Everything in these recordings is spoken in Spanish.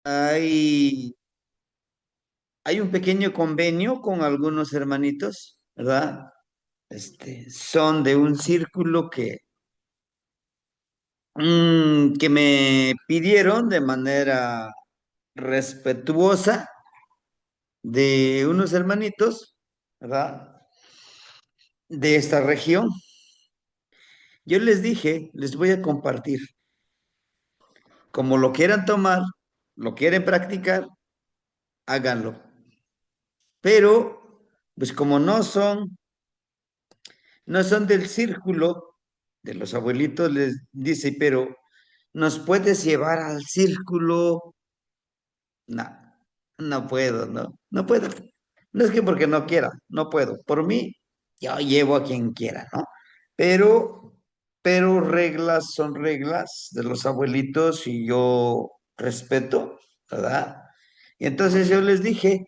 hay, hay un pequeño convenio con algunos hermanitos, ¿verdad? Son de un círculo que me pidieron de manera respetuosa de unos hermanitos, ¿verdad? De esta región. Yo les dije, les voy a compartir. Como lo quieran tomar, lo quieren practicar, háganlo. Pero, pues como no son del círculo de los abuelitos, les dice, pero ¿nos puedes llevar al círculo? No, no puedo, no puedo. No es que porque no quiera, no puedo. Por mí, yo llevo a quien quiera, ¿no? Pero, pero reglas son reglas de los abuelitos y yo respeto, ¿verdad? Y entonces yo les dije,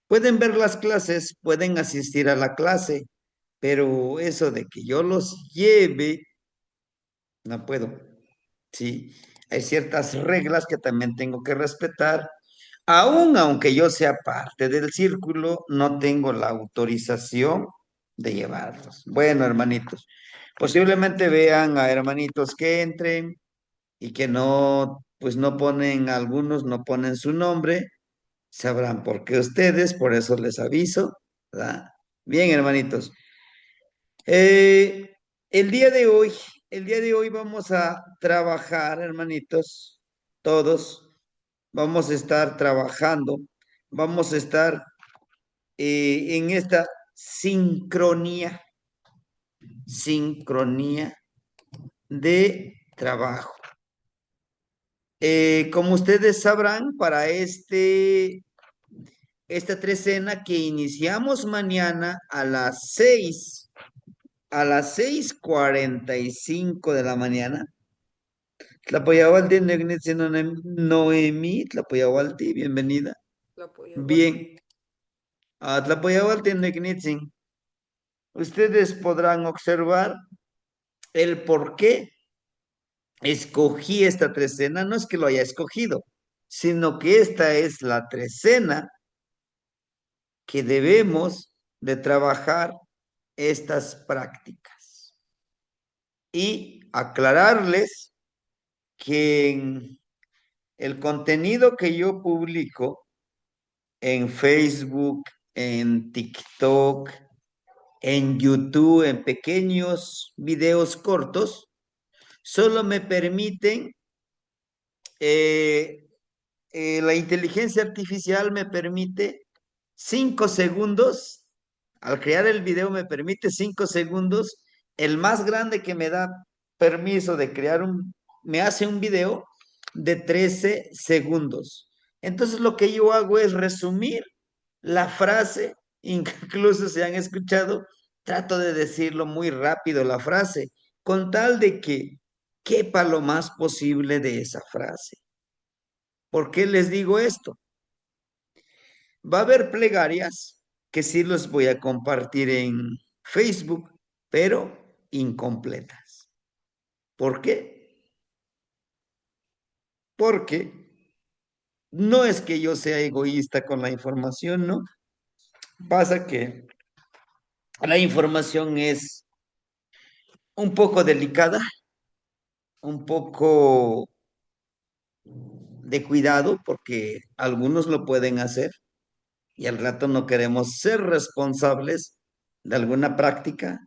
pueden ver las clases, pueden asistir a la clase, pero eso de que yo los lleve, no puedo. Sí, hay ciertas reglas que también tengo que respetar. Aunque yo sea parte del círculo, no tengo la autorización de llevarlos. Bueno, hermanitos, posiblemente vean a hermanitos que entren y que no, pues no ponen, algunos no ponen su nombre, sabrán por qué ustedes, por eso les aviso, ¿verdad? Bien, hermanitos. Eh, el día de hoy, el día de hoy vamos a trabajar, hermanitos, todos, vamos a estar trabajando, vamos a estar en esta sincronía de trabajo. Como ustedes sabrán, para esta trecena que iniciamos mañana a las 6:45 de la mañana. Tlapoyawalti, Negnitzi, Noemí, Tlapoyawalti, bienvenida. La apoyo igual. Bien, Tlapoyawalti, Negnitzi, ustedes podrán observar el por qué escogí esta trecena. No es que lo haya escogido, sino que esta es la trecena que debemos de trabajar estas prácticas. Y aclararles que en el contenido que yo publico en Facebook, en TikTok, en YouTube, en pequeños videos cortos, solo me permiten, eh, la inteligencia artificial me permite 5 segundos. Al crear el video me permite 5 segundos. El más grande que me da permiso de me hace un video de 13 segundos. Entonces lo que yo hago es resumir la frase, incluso se han escuchado, trato de decirlo muy rápido la frase, con tal de que quepa lo más posible de esa frase. ¿Por qué les digo esto? Va a haber plegarias que sí los voy a compartir en Facebook, pero incompletas. ¿Por qué? Porque no es que yo sea egoísta con la información, ¿no? Pasa que la información es un poco delicada, un poco de cuidado, porque algunos lo pueden hacer y al rato no queremos ser responsables de alguna práctica.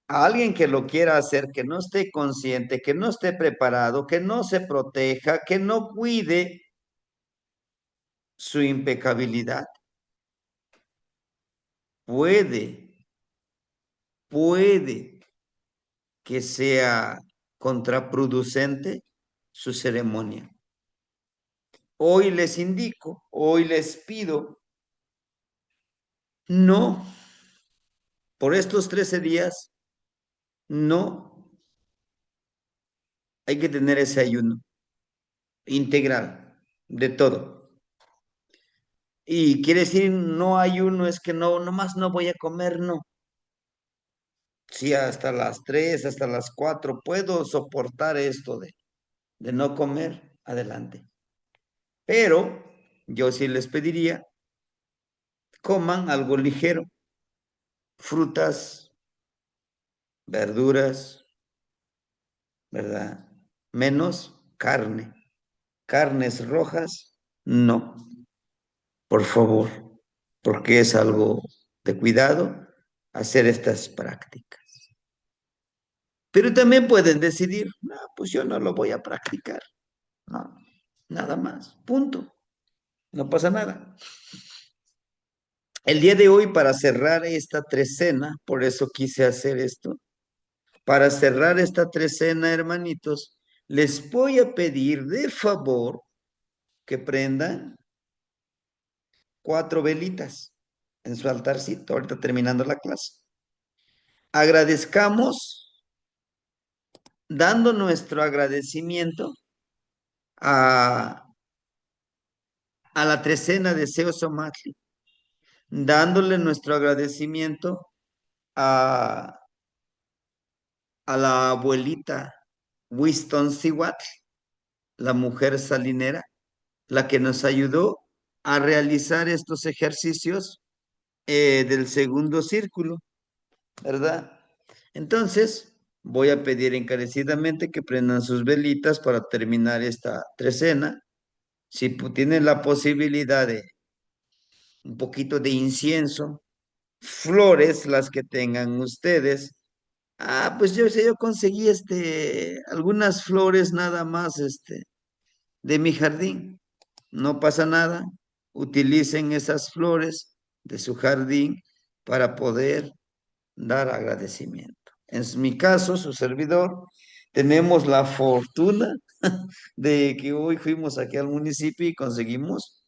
A alguien que lo quiera hacer, que no esté consciente, que no esté preparado, que no se proteja, que no cuide su impecabilidad, puede, puede que sea contraproducente su ceremonia. Hoy les indico, hoy les pido, no, por estos 13 días, no hay que tener ese ayuno integral de todo. Y quiere decir, no ayuno, es que no, nomás no voy a comer, no. Si hasta las 3, hasta las 4 puedo soportar esto de no comer, adelante. Pero yo sí les pediría, coman algo ligero, frutas, verduras, ¿verdad? Menos carne. Carnes rojas, no, por favor, porque es algo de cuidado hacer estas prácticas. Pero también pueden decidir, no, pues yo no lo voy a practicar, no, nada más, punto, no pasa nada. El día de hoy, para cerrar esta trecena, por eso quise hacer esto, para cerrar esta trecena, hermanitos, les voy a pedir de favor que prendan 4 velitas en su altarcito, ahorita terminando la clase. Agradezcamos, dando nuestro agradecimiento a, a la trecena de Seosomatli, dándole nuestro agradecimiento a, a la abuelita Winston Siwat, la mujer salinera, la que nos ayudó a realizar estos ejercicios del segundo círculo, ¿verdad? Entonces, voy a pedir encarecidamente que prendan sus velitas para terminar esta trecena. Si tienen la posibilidad de un poquito de incienso, flores, las que tengan ustedes. Ah, pues yo sé, yo conseguí algunas flores nada más, de mi jardín. No pasa nada. Utilicen esas flores de su jardín para poder dar agradecimiento. En mi caso, su servidor, tenemos la fortuna de que hoy fuimos aquí al municipio y conseguimos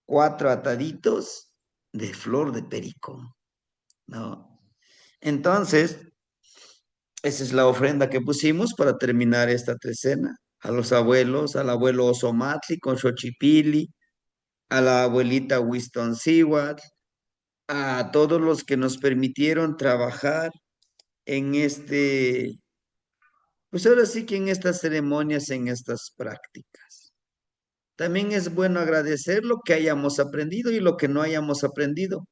4 ataditos de flor de perico, ¿no? Entonces, esa es la ofrenda que pusimos para terminar esta trecena. A los abuelos, al abuelo Osomatli con Xochipili, a la abuelita Winston Seward, a todos los que nos permitieron trabajar en pues ahora sí que en estas ceremonias, en estas prácticas. También es bueno agradecer lo que hayamos aprendido y lo que no hayamos aprendido.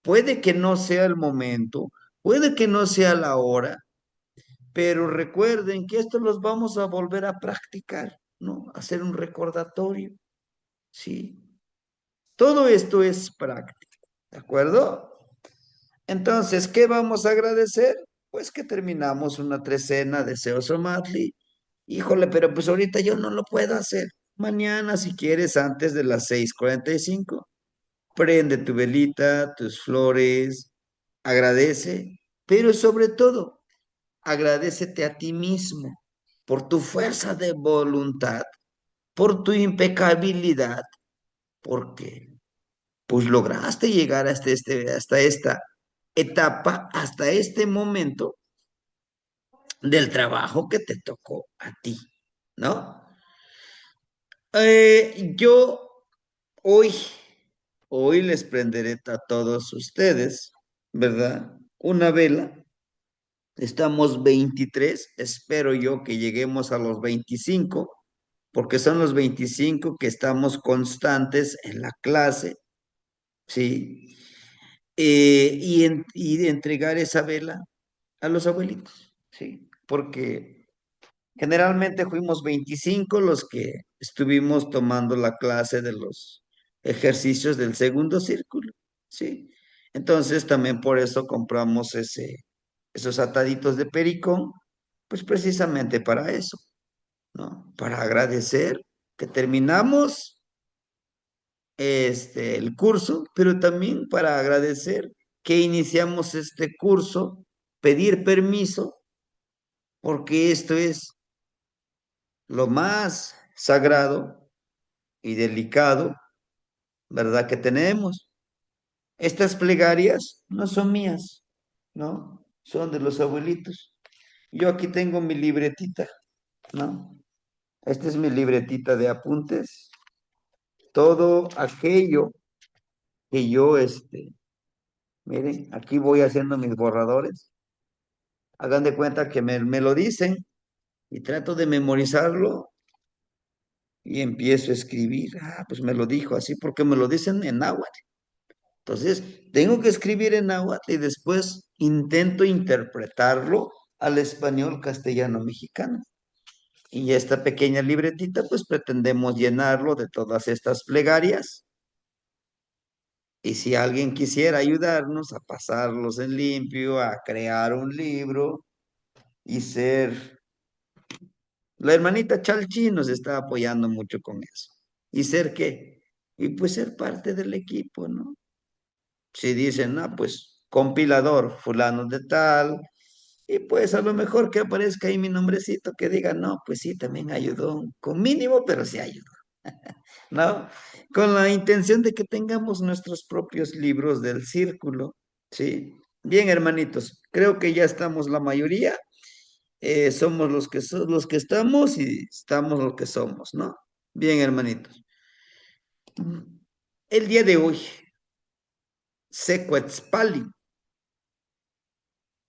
Puede que no sea el momento, puede que no sea la hora, pero recuerden que esto los vamos a volver a practicar, ¿no? Hacer un recordatorio, ¿sí? Todo esto es práctica, ¿de acuerdo? Entonces, ¿qué vamos a agradecer? Pues que terminamos una trecena de Seosomatli. Híjole, pero pues ahorita yo no lo puedo hacer. Mañana, si quieres, antes de las 6:45, prende tu velita, tus flores, agradece, pero sobre todo, agradécete a ti mismo por tu fuerza de voluntad, por tu impecabilidad, porque pues lograste llegar hasta esta etapa, hasta este momento del trabajo que te tocó a ti, ¿no? Yo hoy, hoy les prenderé a todos ustedes, ¿verdad? Una vela. Estamos 23, espero yo que lleguemos a los 25, porque son los 25 que estamos constantes en la clase, ¿sí? Y de entregar esa vela a los abuelitos, ¿sí? Porque generalmente fuimos 25 los que estuvimos tomando la clase de los ejercicios del segundo círculo, ¿sí? Entonces también por eso compramos esos ataditos de pericón, pues precisamente para eso, ¿no? Para agradecer que terminamos el curso, pero también para agradecer que iniciamos este curso, pedir permiso, porque esto es lo más sagrado y delicado, ¿verdad? Que tenemos. Estas plegarias no son mías, ¿no? Son de los abuelitos. Yo aquí tengo mi libretita, ¿no? Esta es mi libretita de apuntes. Todo aquello que yo, miren, aquí voy haciendo mis borradores. Hagan de cuenta que me lo dicen y trato de memorizarlo Y empiezo a escribir. Ah, pues me lo dijo así porque me lo dicen en náhuatl. Entonces, tengo que escribir en náhuatl y después intento interpretarlo al español castellano mexicano. Y esta pequeña libretita, pues pretendemos llenarlo de todas estas plegarias. Y si alguien quisiera ayudarnos a pasarlos en limpio, a crear un libro y ser... La hermanita Chalchi nos está apoyando mucho con eso. ¿Y ser qué? Y pues ser parte del equipo, ¿no? Si dicen, ah, pues compilador fulano de tal, y pues a lo mejor que aparezca ahí mi nombrecito, que diga, no, pues sí, también ayudó, con mínimo, pero sí ayudó, ¿no? Con la intención de que tengamos nuestros propios libros del círculo, ¿sí? Bien, hermanitos, creo que ya estamos la mayoría, somos los que estamos y estamos los que somos, ¿no? Bien, hermanitos. El día de hoy, Secuetzpali,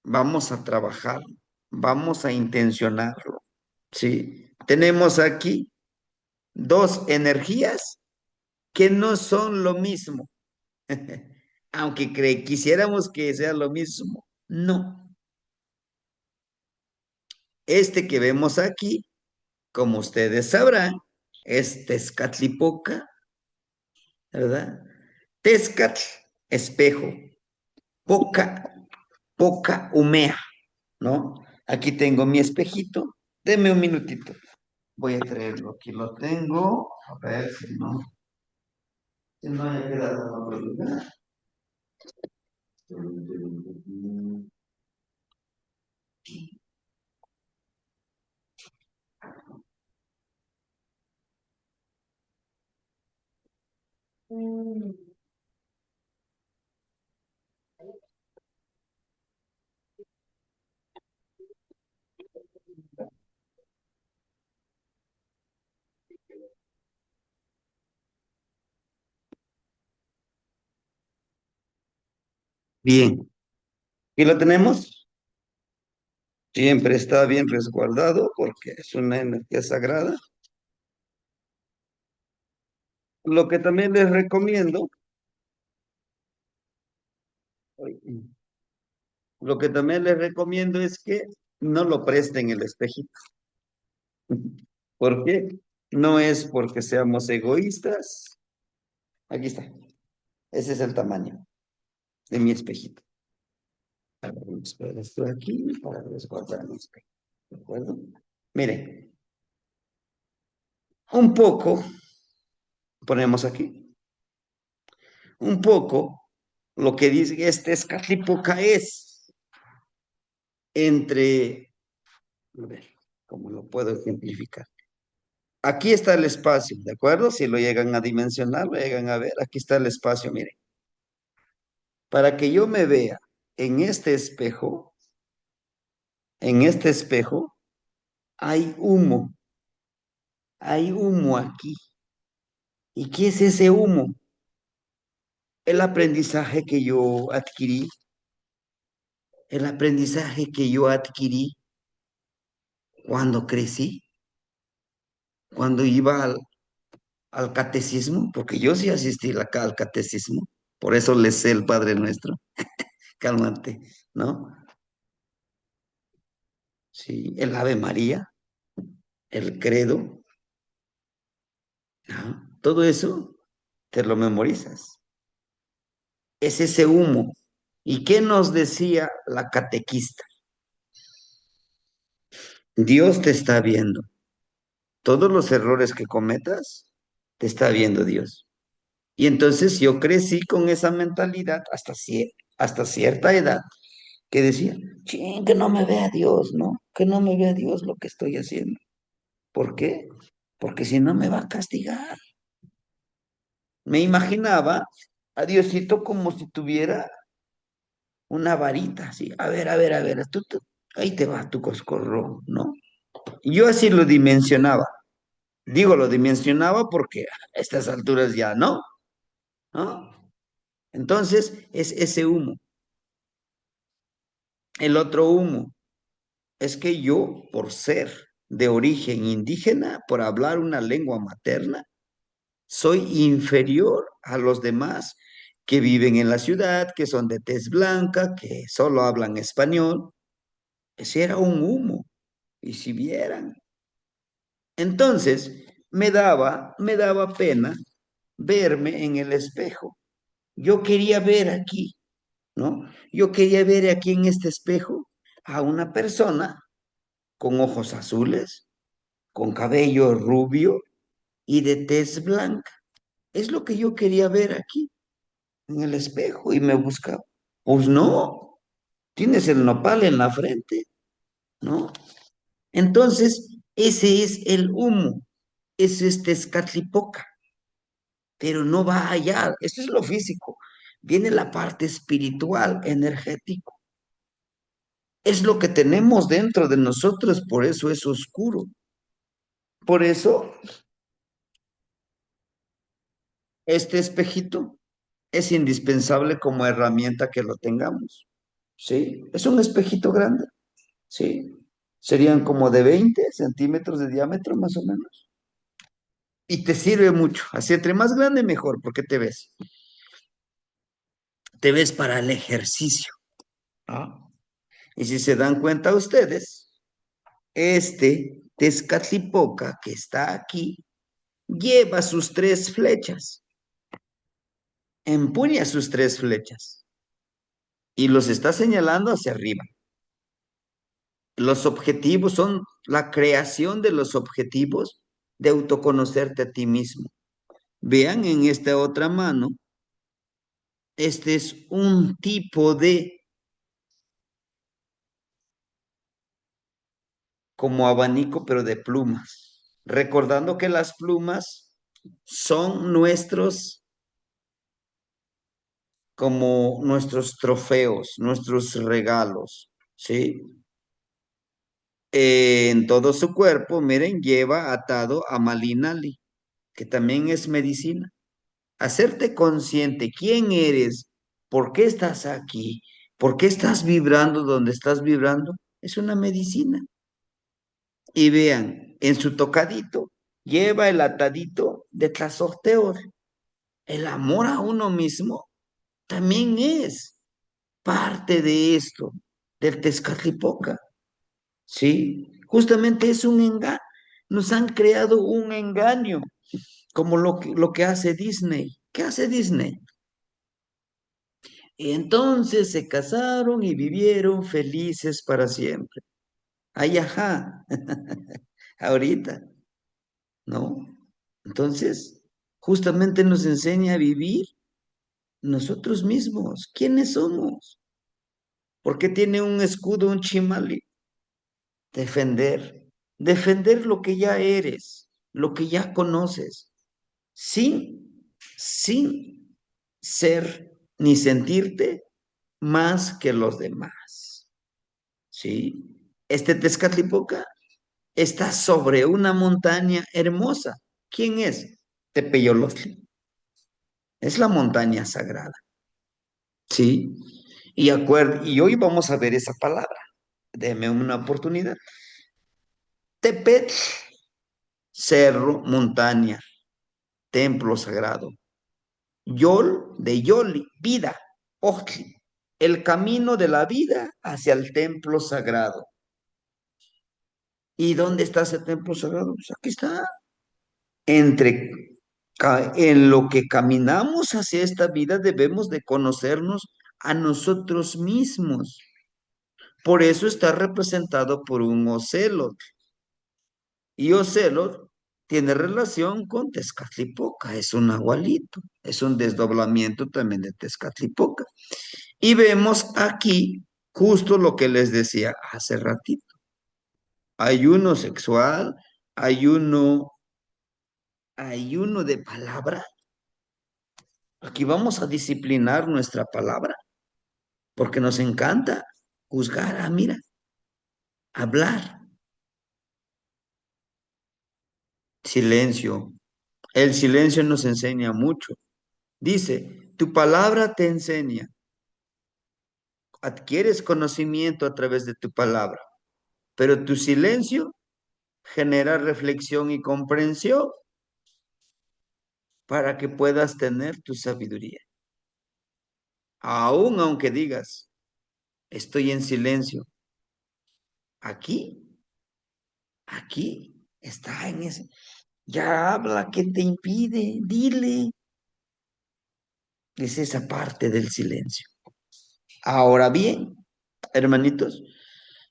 vamos a trabajar, vamos a intencionarlo, ¿sí? Tenemos aquí dos energías que no son lo mismo, aunque quisiéramos que sea lo mismo, no. Este que vemos aquí, como ustedes sabrán, es Tezcatlipoca, ¿verdad? Tezcatl, espejo, poca, poca humea, ¿no? Aquí tengo mi espejito, deme un minutito. Voy a traerlo, aquí lo tengo. A ver si no haya quedado en otro lugar. Bien, aquí lo tenemos. Siempre está bien resguardado porque es una energía sagrada. Lo que también les recomiendo, lo que también les recomiendo es que no lo presten el espejito. ¿Por qué? No es porque seamos egoístas. Aquí está. Ese es el tamaño de mi espejito. Vamos a poner esto aquí para resguardar mi espejo. ¿De acuerdo? Miren, un poco, ponemos aquí, un poco lo que dice este Escatlipoca es entre, a ver, ¿cómo lo puedo ejemplificar? Aquí está el espacio, ¿de acuerdo? Si lo llegan a dimensionar, lo llegan a ver, aquí está el espacio, miren. Para que yo me vea en este espejo, hay hay humo aquí. ¿Y qué es ese humo? El aprendizaje que yo adquirí, el aprendizaje que yo adquirí cuando crecí, cuando iba al catecismo, porque yo sí asistí acá al catecismo, por eso le sé el Padre Nuestro, cálmate, ¿no? Sí, el Ave María, el credo, ¿no? Todo eso te lo memorizas. Es ese humo. ¿Y qué nos decía la catequista? Dios te está viendo. Todos los errores que cometas, te está viendo Dios. Y entonces yo crecí con esa mentalidad hasta cierta edad que decía, ching, que no me vea Dios, ¿no? Que no me vea Dios lo que estoy haciendo. ¿Por qué? Porque si no me va a castigar. Me imaginaba a Diosito como si tuviera una varita, así. A ver, ahí te va tu coscorrón, ¿no? Y yo así lo dimensionaba. Digo, lo dimensionaba porque a estas alturas ya no, ¿no? Entonces es ese humo. El otro humo es que yo, por ser de origen indígena por hablar una lengua materna, soy inferior a los demás que viven en la ciudad, que son de tez blanca, que solo hablan español. Ese era un humo. Y si vieran. Entonces, me daba pena verme en el espejo. Yo quería ver aquí, ¿no? Yo quería ver aquí en este espejo a una persona con ojos azules, con cabello rubio y de tez blanca. Es lo que yo quería ver aquí en el espejo y me buscaba. Pues no, tienes el nopal en la frente, ¿no? Entonces, ese es el humo, ese es Tezcatlipoca, pero no va allá, eso es lo físico. Viene la parte espiritual, energético. Es lo que tenemos dentro de nosotros, por eso es oscuro. Por eso, este espejito es indispensable como herramienta que lo tengamos. ¿Sí? Es un espejito grande. ¿Sí? Serían como de 20 centímetros de diámetro, más o menos. Y te sirve mucho. Así, entre más grande, mejor, porque te ves. Te ves para el ejercicio. ¿Ah? Y si se dan cuenta ustedes, este Tezcatlipoca que está aquí lleva sus tres flechas, empuña sus tres flechas y los está señalando hacia arriba. Los objetivos son la creación de los objetivos de autoconocerte a ti mismo. Vean en esta otra mano, este es un tipo de como abanico, pero de plumas. Recordando que las plumas son nuestros, como nuestros trofeos, nuestros regalos, ¿sí? En todo su cuerpo, miren, lleva atado a Malinali, que también es medicina. Hacerte consciente quién eres, por qué estás aquí, por qué estás vibrando donde estás vibrando, es una medicina. Y vean, en su tocadito lleva el atadito de Tlazorteotl. El amor a uno mismo también es parte de esto, del Tezcatlipoca, ¿sí? Justamente es un engaño. Nos han creado un engaño, como lo que hace Disney. ¿Qué hace Disney? Y entonces se casaron y vivieron felices para siempre. Ay, ajá, ahorita, ¿no? Entonces, justamente nos enseña a vivir nosotros mismos. ¿Quiénes somos? ¿Por qué tiene un escudo, un chimali? Defender. Defender lo que ya eres, lo que ya conoces, sin ser ni sentirte más que los demás. ¿Sí? Este Tezcatlipoca está sobre una montaña hermosa. ¿Quién es? Tepeyolotli. Es la montaña sagrada. ¿Sí? Y hoy vamos a ver esa palabra. Deme una oportunidad. Tepet, cerro, montaña, templo sagrado. Yol, de Yoli, vida. Ojtli, el camino de la vida hacia el templo sagrado. ¿Y dónde está ese templo sagrado? Pues aquí está. En lo que caminamos hacia esta vida debemos de conocernos a nosotros mismos. Por eso está representado por un ocelot. Y Ocelot tiene relación con Tezcatlipoca, es un agualito, es un desdoblamiento también de Tezcatlipoca. Y vemos aquí justo lo que les decía hace ratito. Ayuno sexual, ayuno, ayuno de palabra. Aquí vamos a disciplinar nuestra palabra, porque nos encanta juzgar, mira, hablar, silencio. El silencio nos enseña mucho. Dice, tu palabra te enseña, adquieres conocimiento a través de tu palabra, pero tu silencio genera reflexión y comprensión para que puedas tener tu sabiduría. Aún aunque digas, estoy en silencio, aquí, aquí está en ese. Ya habla, ¿qué te impide? Dile. Es esa parte del silencio. Ahora bien, hermanitos,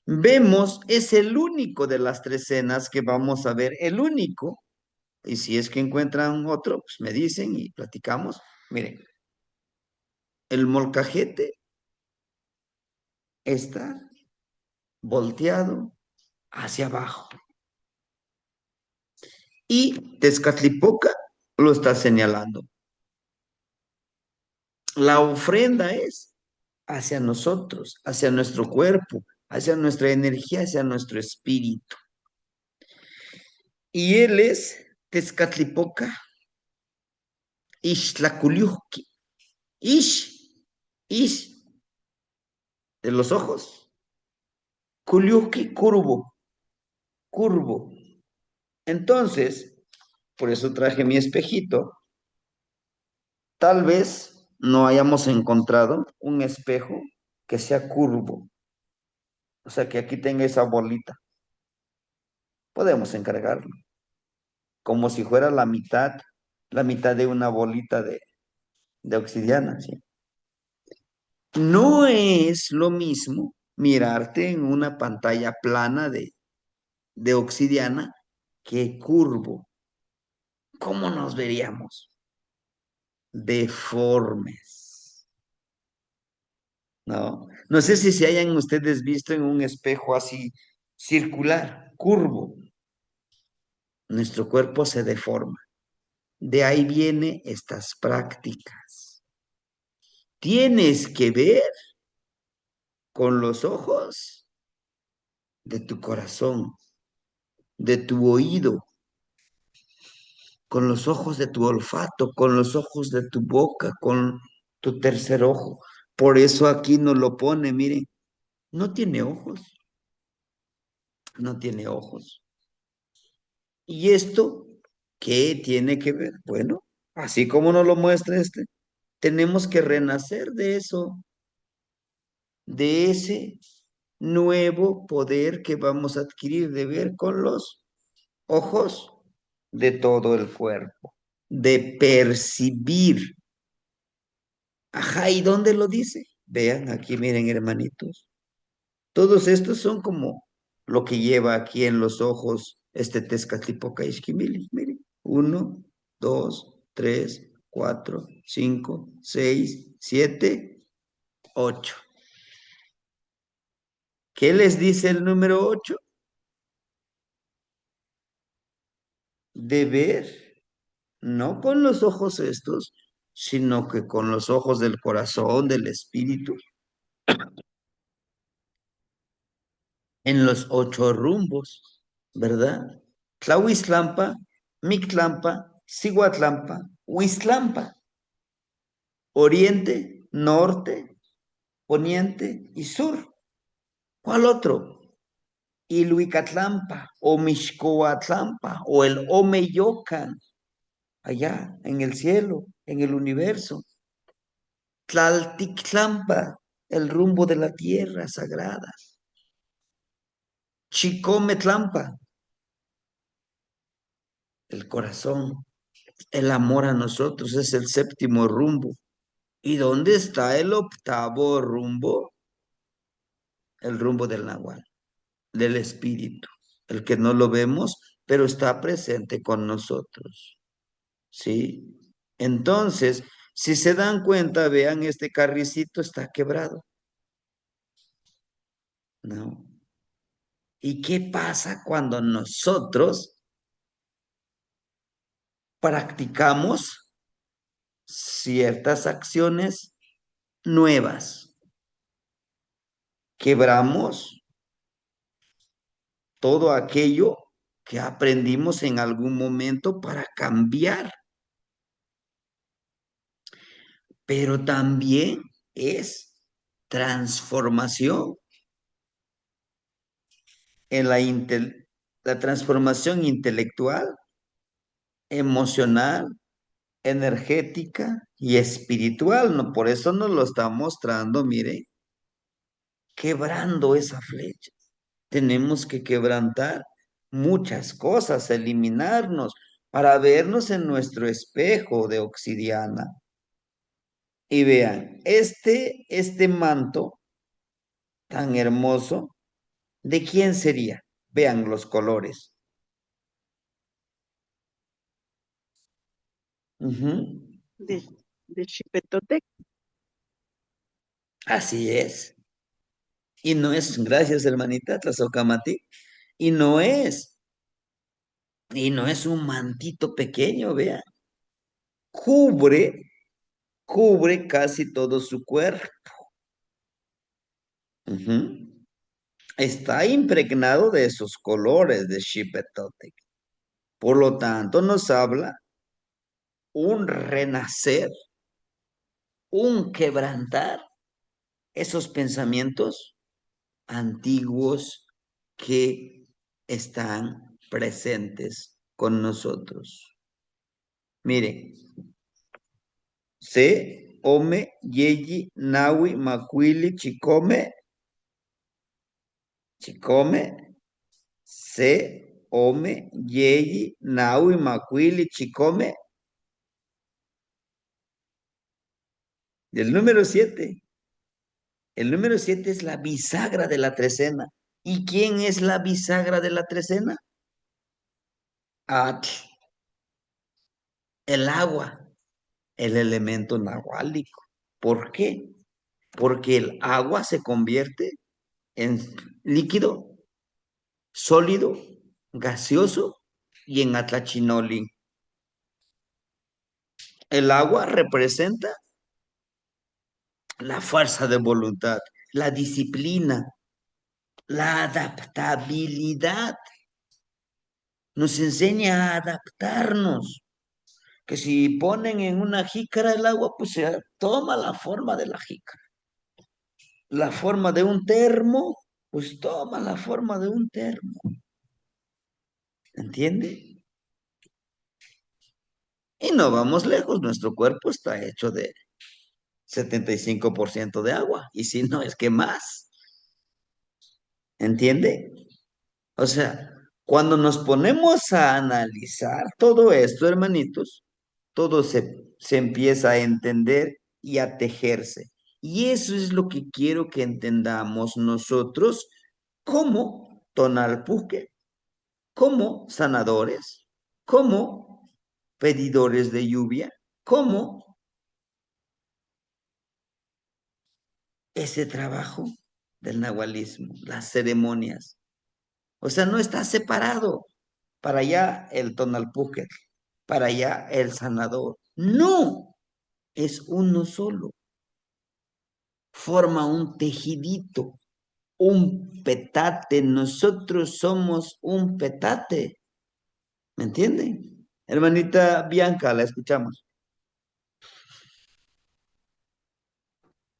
vemos, es el único de las tres cenas que vamos a ver, el único. Y si es que encuentran otro, pues me dicen y platicamos. Miren, el molcajete está volteado hacia abajo y Tezcatlipoca lo está señalando. La ofrenda es hacia nosotros, hacia nuestro cuerpo, hacia nuestra energía, hacia nuestro espíritu. Y él es Tezcatlipoca, Ixtlaculuhqui. Ish, Ish, de los ojos. Culiuhqui, curvo, curvo. Entonces, por eso traje mi espejito. Tal vez no hayamos encontrado un espejo que sea curvo, o sea, que aquí tenga esa bolita. Podemos encargarlo, como si fuera la mitad de una bolita de obsidiana, ¿sí? No es lo mismo mirarte en una pantalla plana de obsidiana que curvo. ¿Cómo nos veríamos? Deformes, ¿no? No sé si se hayan ustedes visto en un espejo así circular, curvo. Nuestro cuerpo se deforma. De ahí vienen estas prácticas. Tienes que ver con los ojos de tu corazón, de tu oído, con los ojos de tu olfato, con los ojos de tu boca, con tu tercer ojo. Por eso aquí nos lo pone, miren, no tiene ojos, no tiene ojos. ¿Y esto qué tiene que ver? Bueno, así como nos lo muestra este, tenemos que renacer de eso, de ese nuevo poder que vamos a adquirir de ver con los ojos de todo el cuerpo, de percibir. Ajá, ¿y dónde lo dice? Vean, aquí miren, hermanitos. Todos estos son como lo que lleva aquí en los ojos este Tezcatlipoca Izquimili. Miren, uno, dos, tres, cuatro, cinco, seis, siete, ocho. ¿Qué les dice el número ocho? De ver, no con los ojos estos, sino que con los ojos del corazón, del espíritu, en los ocho rumbos, ¿verdad? Tlahuiztlampa, Mictlampa, Cihuatlampa, Huiztlampa, oriente, norte, poniente y sur. ¿Cuál otro? Iluicatlampa o Mixcoatlampa o el Omeyocan, allá en el cielo, en el universo. Tlaltictlampa, el rumbo de la tierra sagrada. Chicometlampa, el corazón, el amor a nosotros es el séptimo rumbo. ¿Y dónde está el octavo rumbo? El rumbo del Nahual, del espíritu, el que no lo vemos, pero está presente con nosotros. ¿Sí? Entonces, si se dan cuenta, vean, este carricito está quebrado, ¿no? ¿Y qué pasa cuando nosotros practicamos ciertas acciones nuevas? Quebramos todo aquello que aprendimos en algún momento para cambiar, pero también es transformación en la inteligencia. la transformación intelectual, emocional, energética y espiritual, ¿no? Por eso nos lo está mostrando, mire, quebrando esa flecha. Tenemos que quebrantar muchas cosas, eliminarnos para vernos en nuestro espejo de obsidiana. Y vean, este manto tan hermoso, ¿de quién sería? Vean los colores. Ujú. de, de Xipetotec. Así es. Y no es, gracias hermanita Tlazocamati, y no es, y no es un mantito pequeño, vea, cubre, cubre casi todo su cuerpo. Ujú. Está impregnado de esos colores de Xipetotec. Por lo tanto, nos habla un renacer, un quebrantar esos pensamientos antiguos que están presentes con nosotros. Mire, se, ome, yeyi, nawi, macuili, chicome, chicome, se, ome, yeyi, nawi, macuili, chicome. El número 7. El número 7 es la bisagra de la trecena. ¿Y quién es la bisagra de la trecena? Atl, el agua, el elemento nahuálico. ¿Por qué? Porque el agua se convierte en líquido, sólido, gaseoso y en atlachinoli. El agua representa la fuerza de voluntad, la disciplina, la adaptabilidad. Nos enseña a adaptarnos. Que si ponen en una jícara el agua, pues se toma la forma de la jícara. La forma de un termo, pues toma la forma de un termo. ¿Entiende? Y no vamos lejos, nuestro cuerpo está hecho de 75% de agua, y si no es que más. ¿Entiende? O sea, cuando nos ponemos a analizar todo esto, hermanitos, todo se empieza a entender y a tejerse. Y eso es lo que quiero que entendamos nosotros como tonalpuque, como sanadores, como pedidores de lluvia, como ese trabajo del nahualismo, las ceremonias. O sea, no está separado. Para allá el tonalpúquet, para allá el sanador. No, es uno solo. Forma un tejidito, un petate. Nosotros somos un petate. ¿Me entienden? Hermanita Bianca, la escuchamos.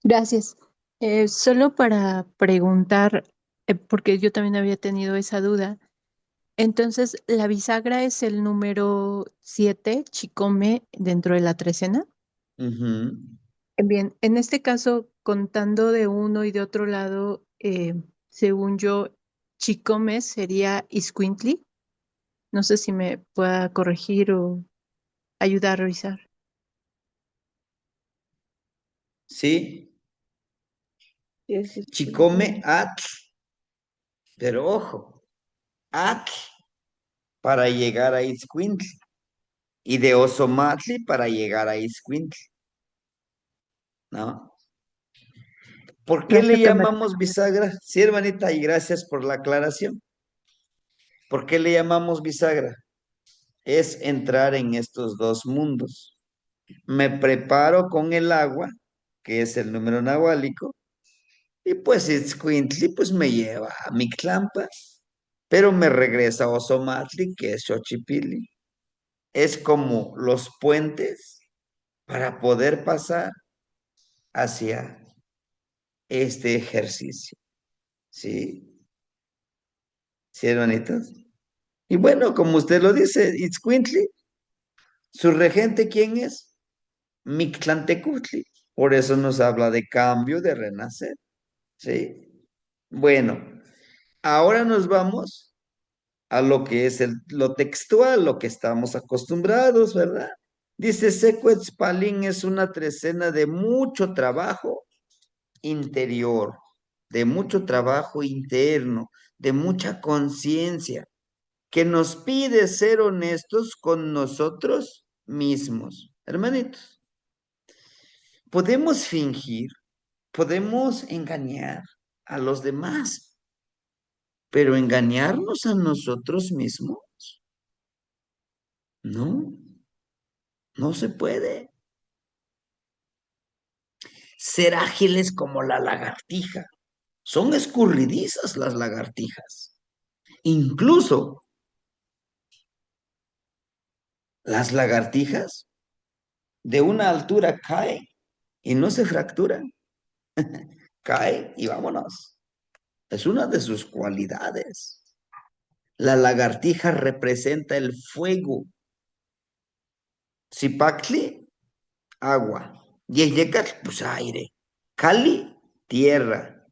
Gracias. Solo para preguntar, porque yo también había tenido esa duda. Entonces, ¿la bisagra es el número 7, chicome, dentro de la trecena? Ujú. Bien, en este caso, contando de uno y de otro lado, según yo, chicome sería iscuintli. No sé si me pueda corregir o ayudar a revisar. Sí, Sí, es chicome iscuintli. atl, pero ojo, atl para llegar a Itzcuintli y de Osomatli para llegar a Itzcuintli, ¿no? ¿Por qué le llamamos bisagra? Sí, hermanita, y gracias por la aclaración. ¿Por qué le llamamos bisagra? Es entrar en estos dos mundos. Me preparo con el agua, que es el número nahuálico, y pues Itzcuintli pues me lleva a Mictlampa, pero me regresa a Osomatli, que es Xochipilli. Es como los puentes para poder pasar hacia este ejercicio. ¿Sí? ¿Sí, hermanitos? Y bueno, como usted lo dice, Itzcuintli, su regente, ¿quién es? Mictlantecutli. Por eso nos habla de cambio, de renacer, ¿sí? Bueno, ahora nos vamos a lo que es lo textual, lo que estamos acostumbrados, ¿verdad? Dice, Secuetzpalín es una trecena de mucho trabajo interior, de mucho trabajo interno, de mucha conciencia, que nos pide ser honestos con nosotros mismos. Hermanitos, podemos fingir, podemos engañar a los demás, pero engañarnos a nosotros mismos, no, no se puede. Ser ágiles como la lagartija. Son escurridizas las lagartijas. Incluso las lagartijas de una altura caen y no se fracturan. Cae y vámonos. Es una de sus cualidades. La lagartija representa el fuego. Zipactli, agua. Yeyecatl, pues aire. Cali, tierra.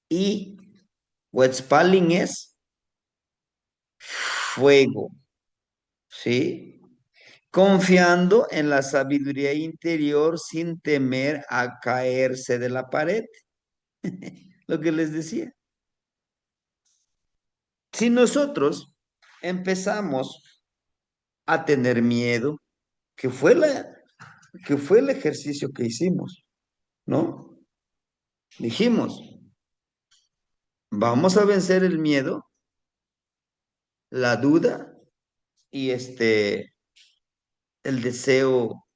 Y Huetzpalin es fuego. ¿Sí? Confiando en la sabiduría interior sin temer a caerse de la pared. Lo que les decía. Si nosotros empezamos a tener miedo, que fue que fue el ejercicio que hicimos, ¿no? Dijimos, vamos a vencer el miedo, la duda y el deseo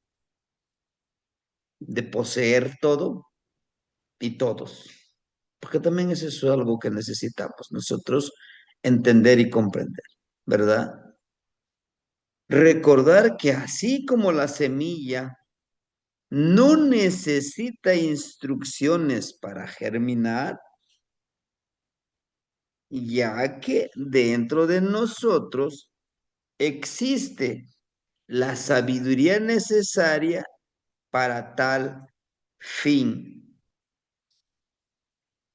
de poseer todo y todos. Porque también eso es algo que necesitamos nosotros entender y comprender, ¿verdad? Recordar que así como la semilla no necesita instrucciones para germinar, ya que dentro de nosotros existe la sabiduría necesaria para tal fin.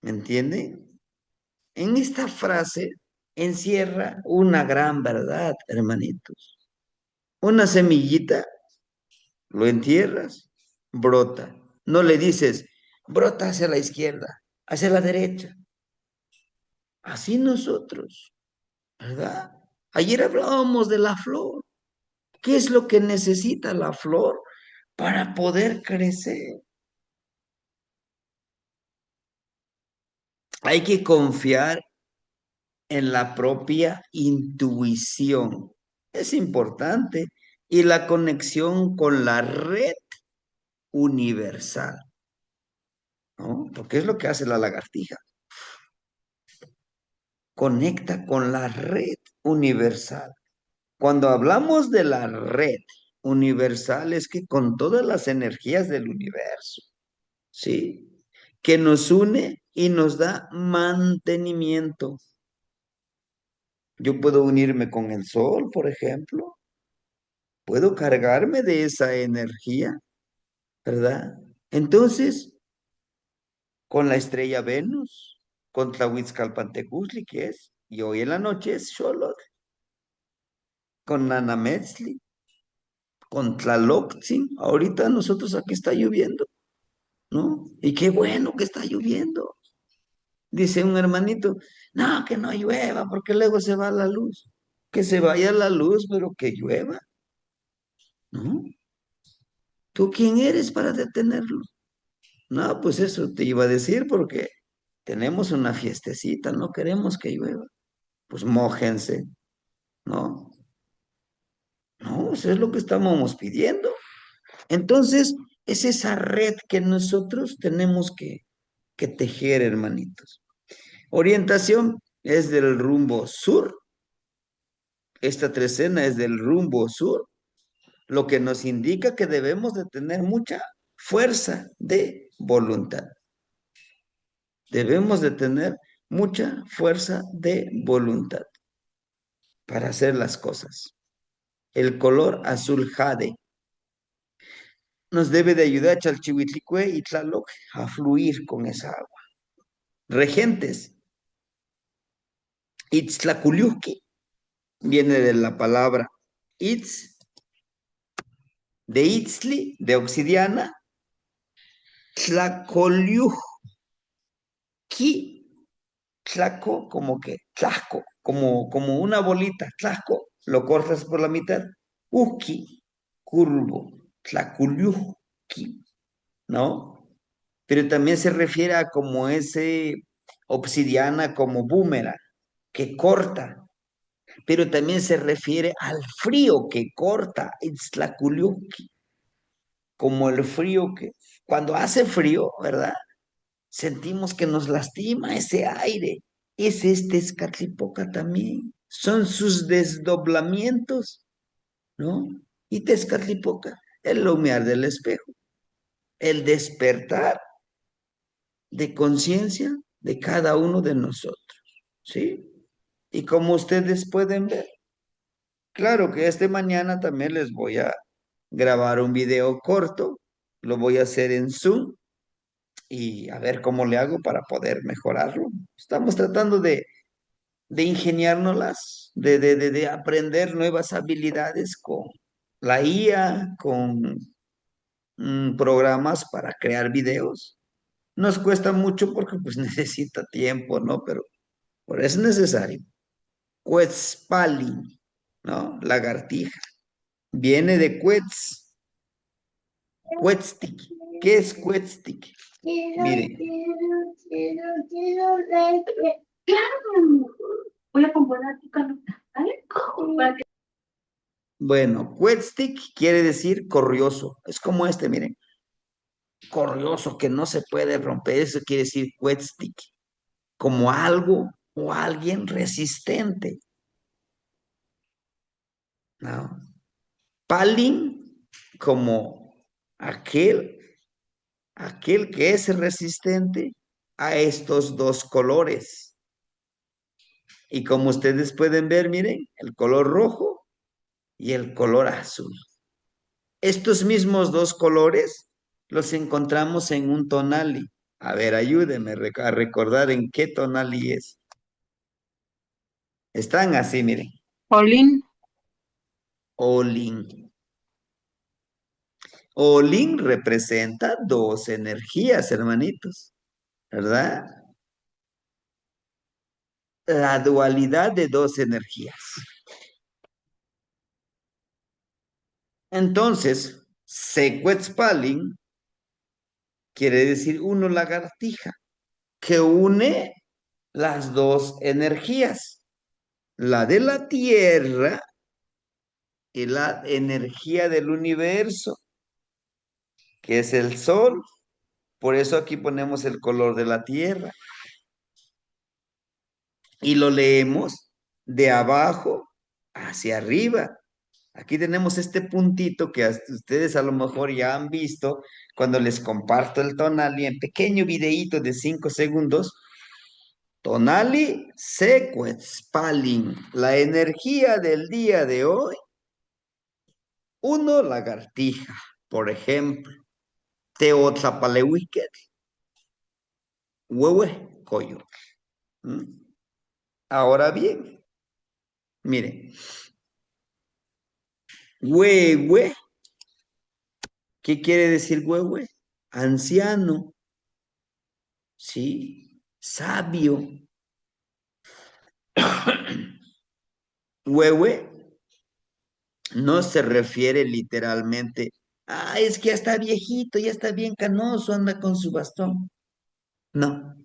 ¿Me entiende? En esta frase encierra una gran verdad, hermanitos. Una semillita, lo entierras, brota. No le dices, brota hacia la izquierda, hacia la derecha. Así nosotros, ¿verdad? Ayer hablábamos de la flor. ¿Qué es lo que necesita la flor para poder crecer? Hay que confiar en la propia intuición. Es importante. Y la conexión con la red universal, ¿no? Porque es lo que hace la lagartija. Conecta con la red universal. Cuando hablamos de la red universal es que con todas las energías del universo, ¿sí? Que nos une y nos da mantenimiento. Yo puedo unirme con el sol, por ejemplo. Puedo cargarme de esa energía, ¿verdad? Entonces, con la estrella Venus, con Tlahuitzcalpantecuzli, que es, y hoy en la noche es Xolotl, con Nanametzli, con Tlaloc, ahorita nosotros aquí está lloviendo, ¿no? Y qué bueno que está lloviendo. Dice un hermanito, no, que no llueva, porque luego se va la luz. Que se vaya la luz, pero que llueva, ¿no? ¿Tú quién eres para detenerlo? No, pues eso te iba a decir porque tenemos una fiestecita, no queremos que llueva. Pues mójense, ¿no? No, eso es lo que estábamos pidiendo. Entonces, es esa red que nosotros tenemos que tejer, hermanitos. Orientación es del rumbo sur. Esta trecena es del rumbo sur, lo que nos indica que debemos de tener mucha fuerza de voluntad. Debemos de tener mucha fuerza de voluntad. para hacer las cosas. El color azul jade nos debe de ayudar Chalchihuitlicue y Tlaloc a fluir con esa agua. Regentes, Itztlaculiuqui viene de la palabra Itz, de Itzli, de obsidiana, Tlacoliuqui, Tlaco, como que, Tlaco, como una bolita, Tlaco, lo cortas por la mitad, Uki, curvo, Tlaculiuqui, ¿no? Pero también se refiere a como ese obsidiana, como boomerang, que corta, pero también se refiere al frío que corta, Itztlaculiuqui, como el frío que, cuando hace frío, ¿verdad? Sentimos que nos lastima ese aire. Es este Tezcatlipoca también. Son sus desdoblamientos, ¿no? Y Tezcatlipoca, el humear del espejo, el despertar de conciencia de cada uno de nosotros, ¿sí? Y como ustedes pueden ver, claro que este mañana también les voy a grabar un video corto, lo voy a hacer en Zoom y a ver cómo le hago para poder mejorarlo. Estamos tratando de ingeniárnoslas, de aprender nuevas habilidades con la IA, con programas para crear videos. Nos cuesta mucho porque pues necesita tiempo, ¿no? Pero es necesario. Quetzalcoatl, ¿no? Lagartija. Viene de Quetz, Quetztic. ¿Qué es Quetztic? Miren, voy a componer tu canota, ¿vale? bueno, Quetztic quiere decir corrioso. Es como este, miren. Corrioso, que no se puede romper. Eso quiere decir Quetztic. Como algo o alguien resistente, ¿no? Palin, como aquel, aquel que es resistente a estos dos colores. Y como ustedes pueden ver, miren, el color rojo y el color azul. Estos mismos dos colores los encontramos en un tonali. A ver, ayúdenme a recordar en qué tonali es. Están así, miren. Paulín, Olin. Olin representa dos energías, hermanitos, ¿verdad? La dualidad de dos energías. Entonces, Sequetzpalin quiere decir uno lagartija, que une las dos energías, la de la tierra y la energía del universo, que es el sol. Por eso aquí ponemos el color de la tierra y lo leemos de abajo hacia arriba. Aquí tenemos este puntito que ustedes a lo mejor ya han visto cuando les comparto el Tonali en pequeño videíto de 5 segundos. Tonali Sequetzalcoatl, la energía del día de hoy. Uno, lagartija, por ejemplo. Teotlapalehuiquetl, huehue, coyo. Ahora bien, miren, huehue, ¿qué quiere decir huehue? Anciano, ¿sí? Sabio. Huehue no se refiere literalmente, es que ya está viejito, ya está bien canoso, anda con su bastón. No,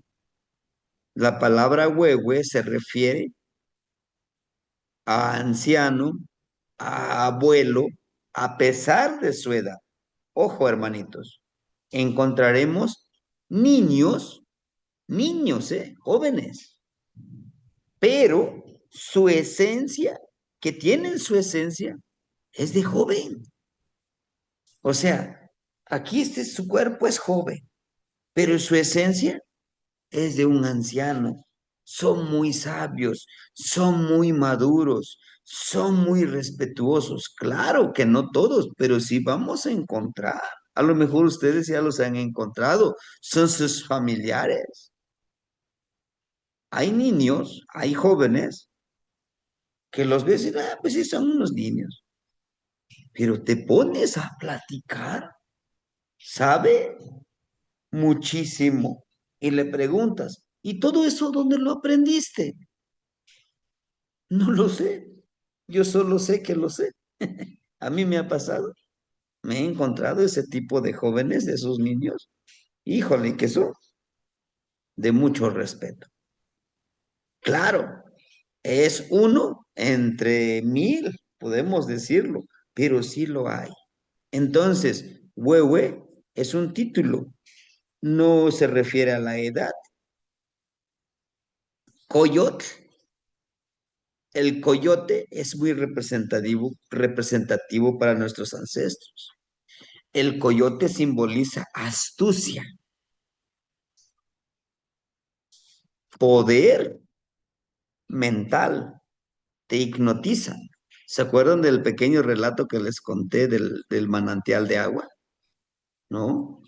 la palabra huehue se refiere a anciano, a abuelo, a pesar de su edad. Ojo, hermanitos, encontraremos niños, jóvenes, pero su esencia, que tienen su esencia, es de joven. O sea, aquí su cuerpo es joven, pero su esencia es de un anciano. Son muy sabios, son muy maduros, son muy respetuosos. Claro que no todos, pero sí vamos a encontrar. A lo mejor ustedes ya los han encontrado. Son sus familiares. Hay niños, hay jóvenes que los ves y dicen, ah, pues sí, son unos niños. Pero te pones a platicar, sabe muchísimo. Y le preguntas, ¿y todo eso dónde lo aprendiste? No lo sé. Yo solo sé que lo sé. A mí me ha pasado. Me he encontrado ese tipo de jóvenes, de esos niños. Híjole, que son de mucho respeto. Claro, es uno entre mil, podemos decirlo, pero sí lo hay. Entonces, huehue es un título, no se refiere a la edad. Coyote, el coyote es muy representativo para nuestros ancestros. El coyote simboliza astucia, poder mental, te hipnotiza. ¿Se acuerdan del pequeño relato que les conté del manantial de agua? ¿No?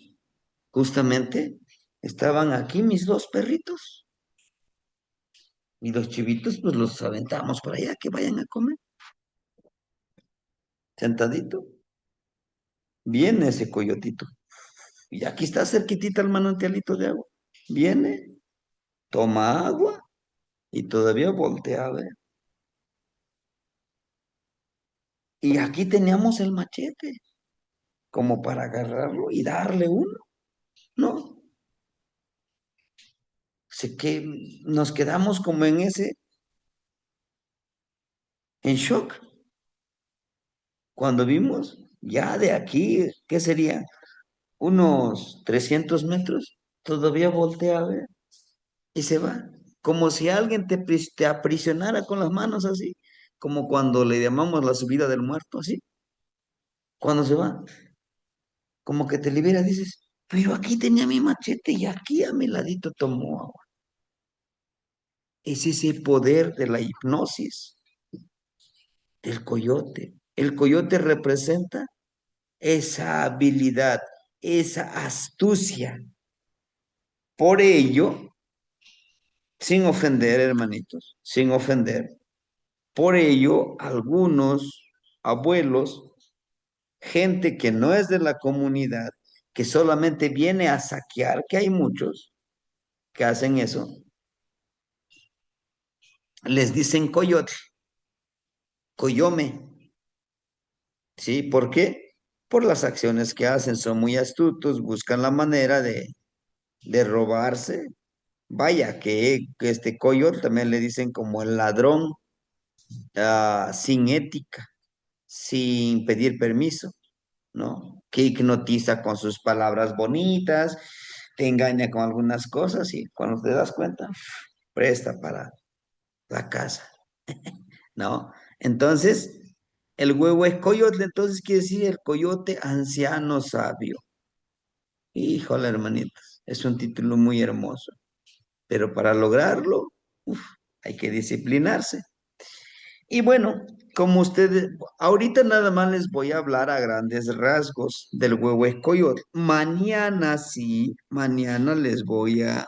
Justamente estaban aquí mis dos perritos y los chivitos pues los aventamos por allá que vayan a comer. Sentadito, viene ese coyotito. Y aquí está cerquitita el manantialito de agua. Viene, toma agua y todavía voltea a ver. Y aquí teníamos el machete como para agarrarlo y darle uno. No, sé que nos quedamos como en en shock, cuando vimos ya de aquí, ¿qué sería? Unos 300 metros, todavía voltea a ver y se va, como si alguien te aprisionara con las manos así, como cuando le llamamos la subida del muerto, así, cuando se va, como que te libera, dices, pero aquí tenía mi machete y aquí a mi ladito tomó agua. Es ese poder de la hipnosis del coyote. El coyote representa esa habilidad, esa astucia. Por ello, sin ofender, hermanitos, sin ofender, por ello, algunos abuelos, gente que no es de la comunidad, que solamente viene a saquear, que hay muchos que hacen eso, les dicen coyote, coyome, ¿sí? ¿Por qué? Por las acciones que hacen, son muy astutos, buscan la manera de robarse. Vaya, que este coyote también le dicen como el ladrón, sin ética, sin pedir permiso, ¿no? Que hipnotiza con sus palabras bonitas, te engaña con algunas cosas y cuando te das cuenta, presta para la casa, ¿no? Entonces, el huevo es coyote, entonces quiere decir el coyote anciano sabio. Híjole, hermanitos, es un título muy hermoso, pero para lograrlo, uf, hay que disciplinarse. Y bueno, como ustedes, ahorita nada más les voy a hablar a grandes rasgos del huevo escoyote. Mañana sí, mañana les voy a,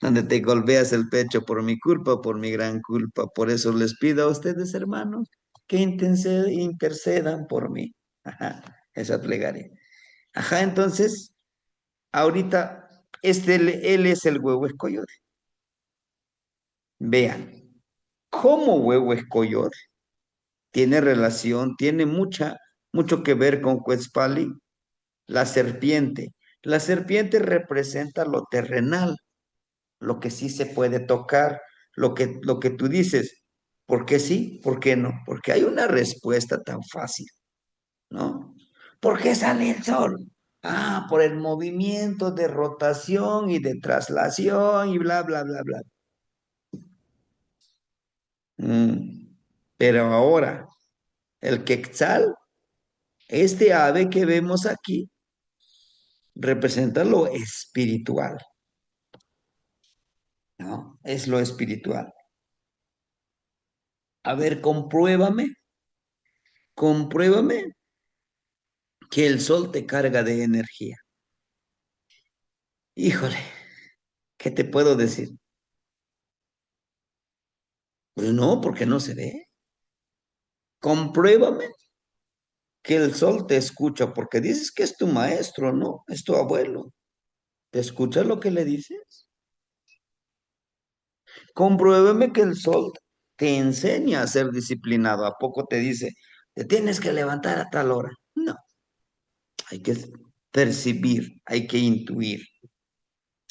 donde te golpeas el pecho por mi culpa, por mi gran culpa. Por eso les pido a ustedes, hermanos, que intercedan por mí. Ajá, esa plegaria. Ajá, entonces, ahorita, él es el huevo escoyote. Vean, ¿cómo huevo escoyote? Tiene relación, tiene mucho que ver con Quetzalcoatl, la serpiente. La serpiente representa lo terrenal, lo que sí se puede tocar, lo que tú dices. ¿Por qué sí? ¿Por qué no? Porque hay una respuesta tan fácil, ¿no? ¿Por qué sale el sol? Ah, por el movimiento de rotación y de traslación y bla, bla, bla, bla. Mm. Pero ahora, el quetzal, este ave que vemos aquí, representa lo espiritual. ¿no? Es lo espiritual. A ver, compruébame que el sol te carga de energía. Híjole, ¿qué te puedo decir? Pues no, porque no se ve. Compruébame que el sol te escucha, porque dices que es tu maestro, ¿no? Es tu abuelo. ¿Te escucha lo que le dices? Compruébame que el sol te enseña a ser disciplinado. ¿A poco te dice, te tienes que levantar a tal hora? No, hay que percibir, hay que intuir.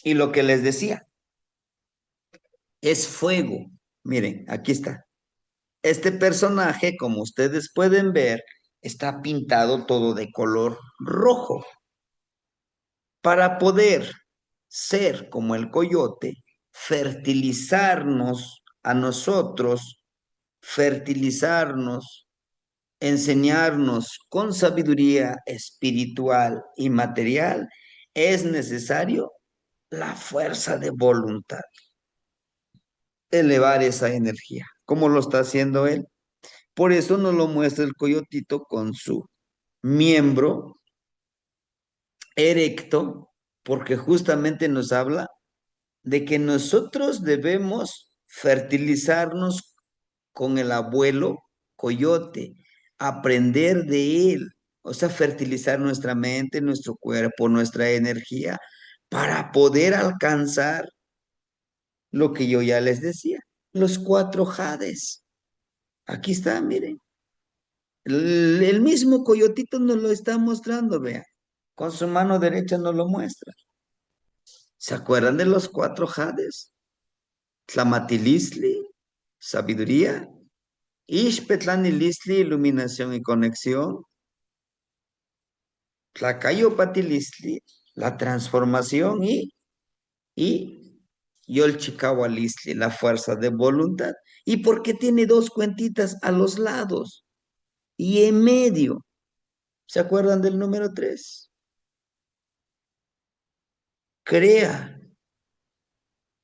Y lo que les decía, es fuego. Miren, aquí está. Este personaje, como ustedes pueden ver, está pintado todo de color rojo. Para poder ser como el coyote, fertilizarnos a nosotros, fertilizarnos, enseñarnos con sabiduría espiritual y material, es necesario la fuerza de voluntad, elevar esa energía. ¿Cómo lo está haciendo él? Por eso nos lo muestra el coyotito con su miembro erecto, porque justamente nos habla de que nosotros debemos fertilizarnos con el abuelo coyote, aprender de él, o sea, fertilizar nuestra mente, nuestro cuerpo, nuestra energía, para poder alcanzar lo que yo ya les decía, los cuatro jades. Aquí está, miren. El mismo coyotito nos lo está mostrando, vean. Con su mano derecha nos lo muestra. ¿Se acuerdan de los cuatro jades? Tlamatilistli, sabiduría. Ishpetlanilistli, iluminación y conexión. Tlacayopatilistli, la transformación y Yolchicaualistli, la fuerza de voluntad. ¿Y por qué tiene dos cuentitas a los lados y en medio? ¿Se acuerdan del número 3? Crea.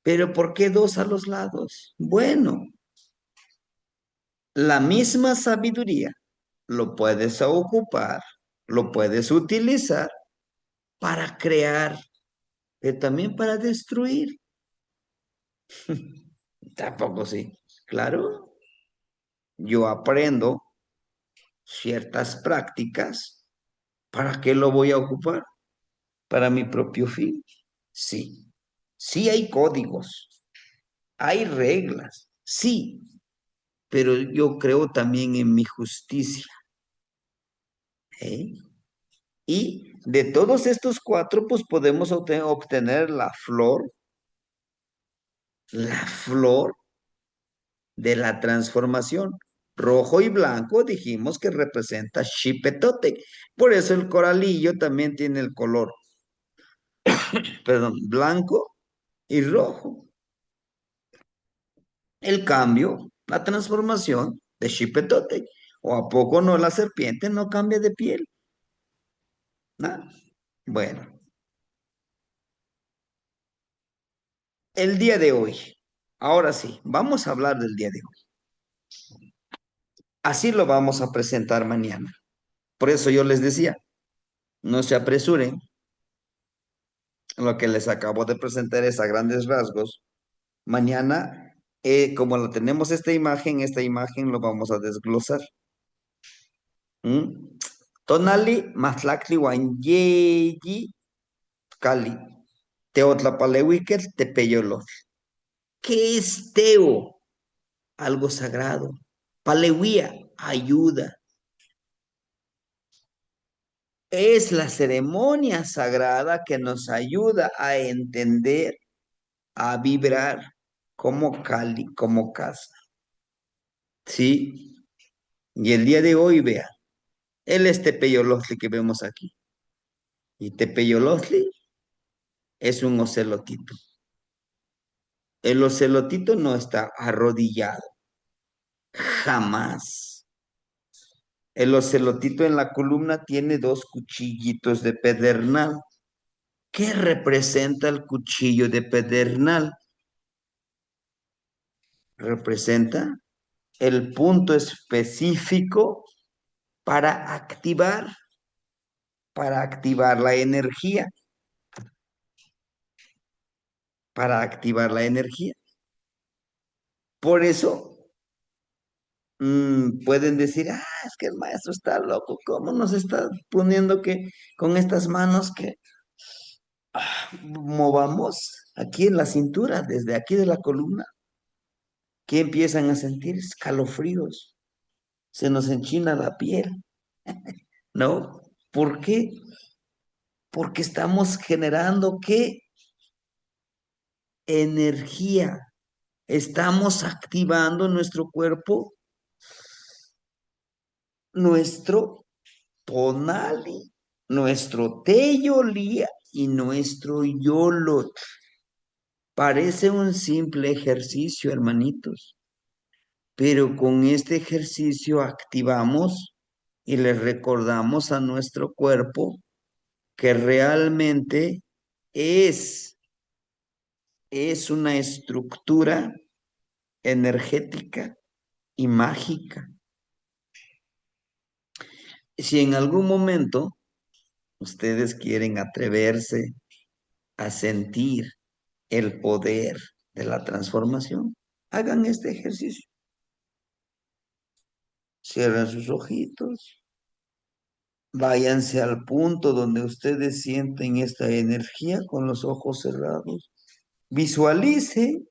¿Pero por qué dos a los lados? Bueno, la misma sabiduría lo puedes ocupar, lo puedes utilizar para crear, pero también para destruir. Tampoco sí. Claro, yo aprendo ciertas prácticas. ¿Para qué lo voy a ocupar? Para mi propio fin. Sí. Sí hay códigos, hay reglas, sí, pero yo creo también en mi justicia. ¿Eh? Y de todos estos cuatro, pues podemos obtener la flor de la transformación. Rojo y blanco dijimos que representa Xipetotec. Por eso el coralillo también tiene el color, perdón, blanco y rojo. El cambio, la transformación de Xipetotec. ¿O a poco no la serpiente no cambia de piel? ¿No? Bueno, el día de hoy. Ahora sí, vamos a hablar del día de hoy. Así lo vamos a presentar mañana. Por eso yo les decía, no se apresuren. Lo que les acabo de presentar es a grandes rasgos. Mañana, como lo tenemos esta imagen lo vamos a desglosar. ¿Mm? Tonali, Matlacli, Wanyeyi, Cali, Teotlapalehuiquel, Tepeyolot. ¿Qué es Teo? Algo sagrado. Palehuía, ayuda. Es la ceremonia sagrada que nos ayuda a entender, a vibrar como Cali, como casa. ¿Sí? Y el día de hoy, vea, él es Tepeyolotli que vemos aquí. Y Tepeyolotli es un ocelotito. El ocelotito no está arrodillado, jamás. El ocelotito en la columna tiene dos cuchillitos de pedernal. ¿Qué representa el cuchillo de pedernal? representa el punto específico para activar la energía, para activar la energía. Por eso pueden decir, es que el maestro está loco, ¿cómo nos está poniendo que con estas manos que movamos aquí en la cintura, desde aquí de la columna, que empiezan a sentir escalofríos, se nos enchina la piel, ¿no? ¿Por qué? Porque estamos generando ¿qué? Energía. Estamos activando nuestro cuerpo, nuestro tonali, nuestro teyolía y nuestro yolot. Parece un simple ejercicio, hermanitos, pero con este ejercicio activamos y le recordamos a nuestro cuerpo que realmente es, es una estructura energética y mágica. Si en algún momento ustedes quieren atreverse a sentir el poder de la transformación, hagan este ejercicio. Cierren sus ojitos, váyanse al punto donde ustedes sienten esta energía con los ojos cerrados. Visualice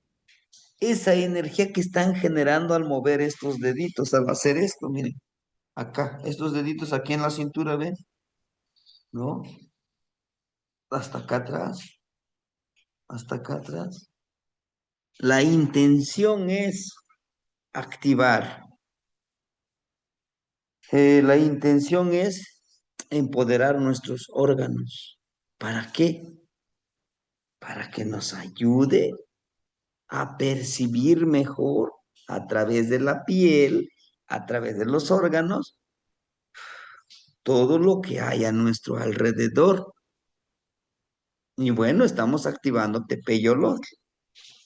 esa energía que están generando al mover estos deditos, al hacer esto, miren, acá, estos deditos aquí en la cintura, ¿ven? ¿No? Hasta acá atrás, hasta acá atrás. La intención es activar. La intención es empoderar nuestros órganos. ¿Para qué? Para que nos ayude a percibir mejor a través de la piel, a través de los órganos, todo lo que hay a nuestro alrededor. Y bueno, estamos activando Tepeyolot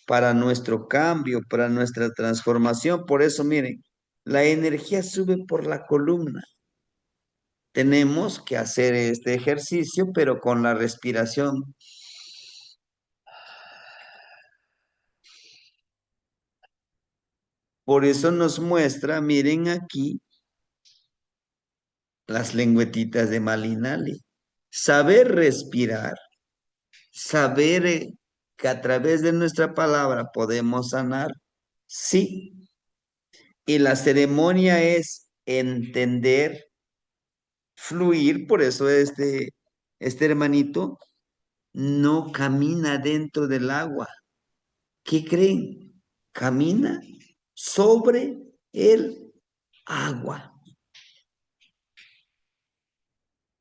para nuestro cambio, para nuestra transformación. Por eso, miren, la energía sube por la columna. Tenemos que hacer este ejercicio, pero con la respiración. Por eso nos muestra, miren aquí, las lengüetitas de Malinali. Saber respirar, saber que a través de nuestra palabra podemos sanar, sí. Y la ceremonia es entender, fluir, por eso este hermanito no camina dentro del agua. ¿Qué creen? Camina sobre el agua.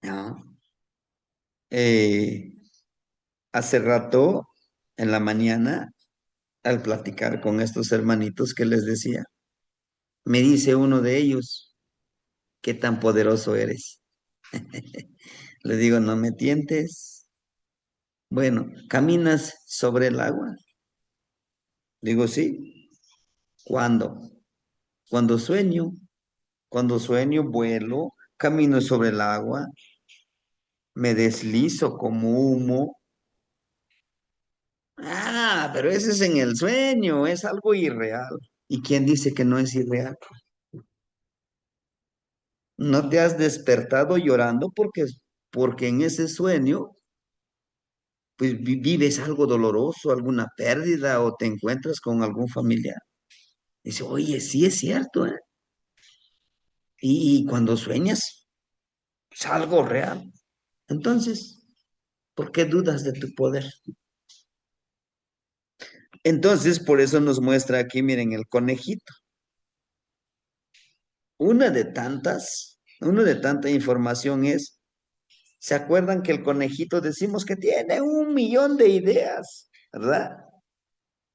¿No? Hace rato, en la mañana, al platicar con estos hermanitos que les decía, me dice uno de ellos, ¿qué tan poderoso eres? Le digo, no me tientes. Bueno, ¿caminas sobre el agua? Digo, sí. ¿Cuándo? Cuando sueño. Cuando sueño, vuelo, camino sobre el agua, me deslizo como humo. Pero ese es en el sueño, es algo irreal. ¿Y quién dice que no es irreal? No te has despertado llorando porque en ese sueño, pues vives algo doloroso, alguna pérdida o te encuentras con algún familiar. Dice, oye, sí es cierto, ¿eh? Y cuando sueñas, es algo real. Entonces, ¿por qué dudas de tu poder? Entonces, por eso nos muestra aquí, miren, el conejito. Una de tanta información es, ¿se acuerdan que el conejito decimos que tiene 1 millón de ideas, ¿verdad?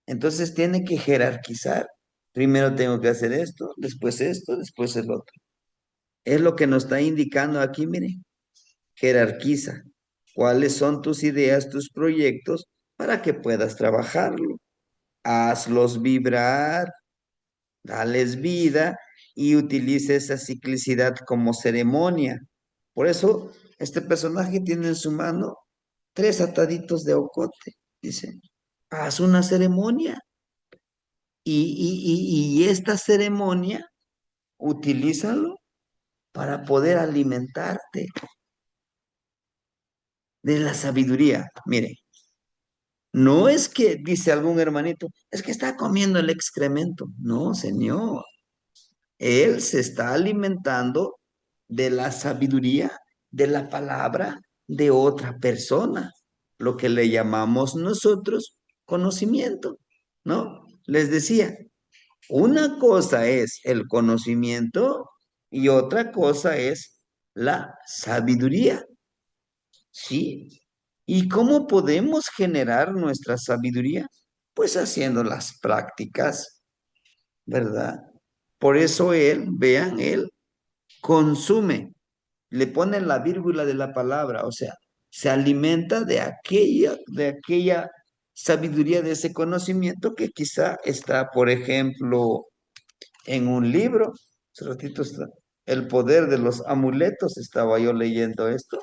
Entonces tiene que jerarquizar. Primero tengo que hacer esto, después el otro. Es lo que nos está indicando aquí, miren. Jerarquiza. ¿Cuáles son tus ideas, tus proyectos para que puedas trabajarlo? Hazlos vibrar, dales vida y utiliza esa ciclicidad como ceremonia. Por eso, este personaje tiene en su mano 3 ataditos de ocote. Dice, haz una ceremonia. Y esta ceremonia, utilízalo para poder alimentarte de la sabiduría. Mire, no es que, dice algún hermanito, es que está comiendo el excremento. No, señor. Él se está alimentando de la sabiduría de la palabra de otra persona, lo que le llamamos nosotros conocimiento, ¿no? Les decía, una cosa es el conocimiento y otra cosa es la sabiduría, ¿sí? ¿Y cómo podemos generar nuestra sabiduría? Pues haciendo las prácticas, ¿verdad? Por eso él, vean, él consume, le ponen la vírgula de la palabra, o sea, se alimenta de aquella sabiduría, de ese conocimiento que quizá está, por ejemplo, en un libro. Hace ratito está, El poder de los amuletos, estaba yo leyendo esto.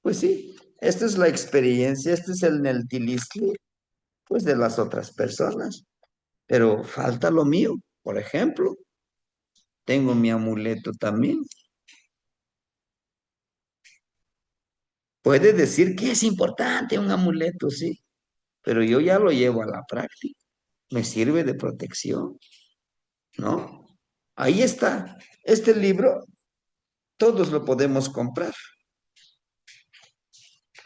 Pues sí, esta es la experiencia, este es el Neltilisli, pues de las otras personas, pero falta lo mío, por ejemplo, tengo mi amuleto también. Puede decir que es importante un amuleto, sí, pero yo ya lo llevo a la práctica. Me sirve de protección, ¿no? Ahí está. Este libro, todos lo podemos comprar.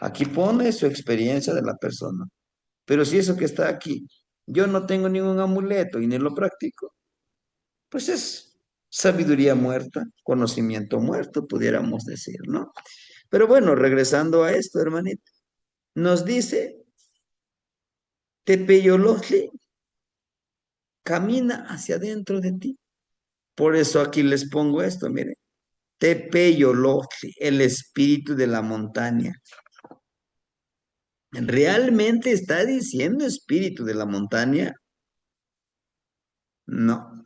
Aquí pone su experiencia de la persona. Pero si eso que está aquí, yo no tengo ningún amuleto y ni lo practico, pues es sabiduría muerta, conocimiento muerto, pudiéramos decir, ¿no? Pero bueno, regresando a esto, hermanito, nos dice Tepeyolotli, camina hacia adentro de ti. Por eso aquí les pongo esto, mire. Tepeyolotli, el espíritu de la montaña. ¿Realmente está diciendo espíritu de la montaña? No.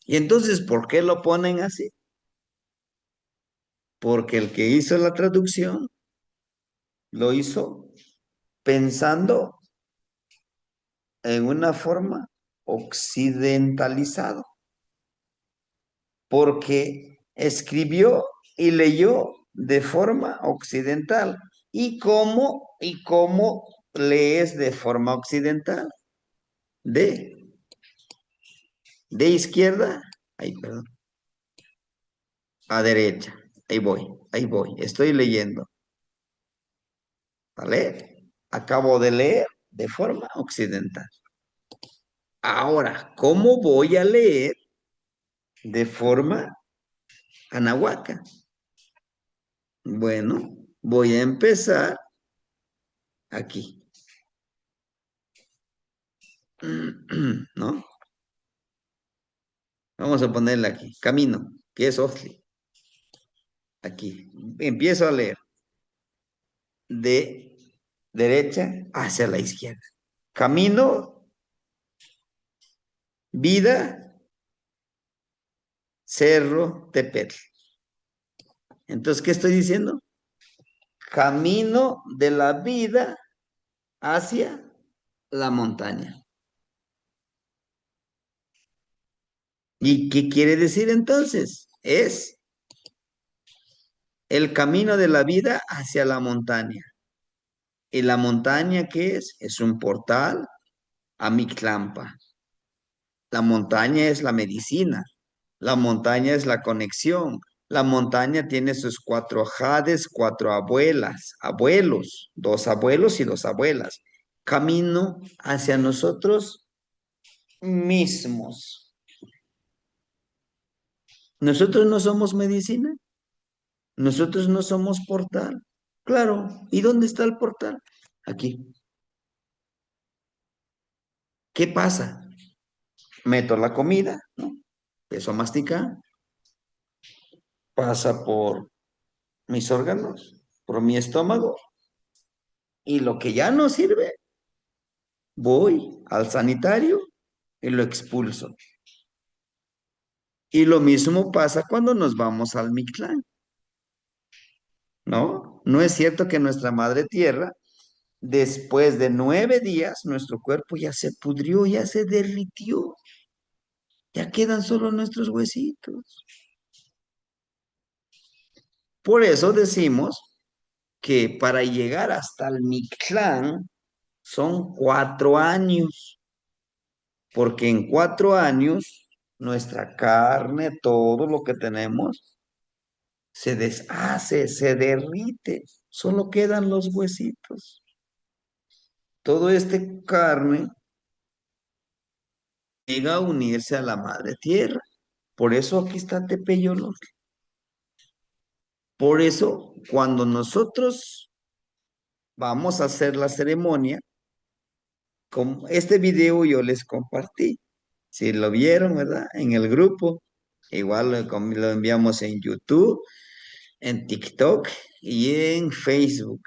¿Y entonces por qué lo ponen así? Porque el que hizo la traducción lo hizo pensando en una forma occidentalizada, porque escribió y leyó de forma occidental. ¿Y cómo lees de forma occidental? De, de izquierda, ay, perdón, a derecha. Ahí voy, estoy leyendo, ¿vale? Acabo de leer de forma occidental. Ahora, ¿cómo voy a leer de forma anahuaca? Bueno, voy a empezar aquí, ¿no? Vamos a ponerle aquí, camino, que es Oxli. Aquí, empiezo a leer de derecha hacia la izquierda. Camino, vida, cerro, Tepetl. Entonces, ¿qué estoy diciendo? Camino de la vida hacia la montaña. ¿Y qué quiere decir entonces? Es el camino de la vida hacia la montaña. ¿Y la montaña qué es? Es un portal a Mictlampa. La montaña es la medicina. La montaña es la conexión. La montaña tiene sus 4 jades, 4 abuelas, abuelos, 2 abuelos y 2 abuelas. Camino hacia nosotros mismos. Nosotros no somos medicina. Nosotros no somos portal. Claro. ¿Y dónde está el portal? Aquí. ¿Qué pasa? Meto la comida, ¿no? Empiezo a masticar. Pasa por mis órganos, por mi estómago. Y lo que ya no sirve, voy al sanitario y lo expulso. Y lo mismo pasa cuando nos vamos al Mictlán, ¿no? No es cierto que nuestra madre tierra, después de 9 días, nuestro cuerpo ya se pudrió, ya se derritió, ya quedan solo nuestros huesitos. Por eso decimos que para llegar hasta el Mictlán son 4 años, porque en 4 años nuestra carne, todo lo que tenemos, se deshace, se derrite, solo quedan los huesitos. Todo este carne llega a unirse a la madre tierra. Por eso aquí está Tepeyolotl. Por eso, cuando nosotros vamos a hacer la ceremonia, como este video yo les compartí. Si lo vieron, ¿verdad? En el grupo. Igual lo enviamos en YouTube, en TikTok y en Facebook.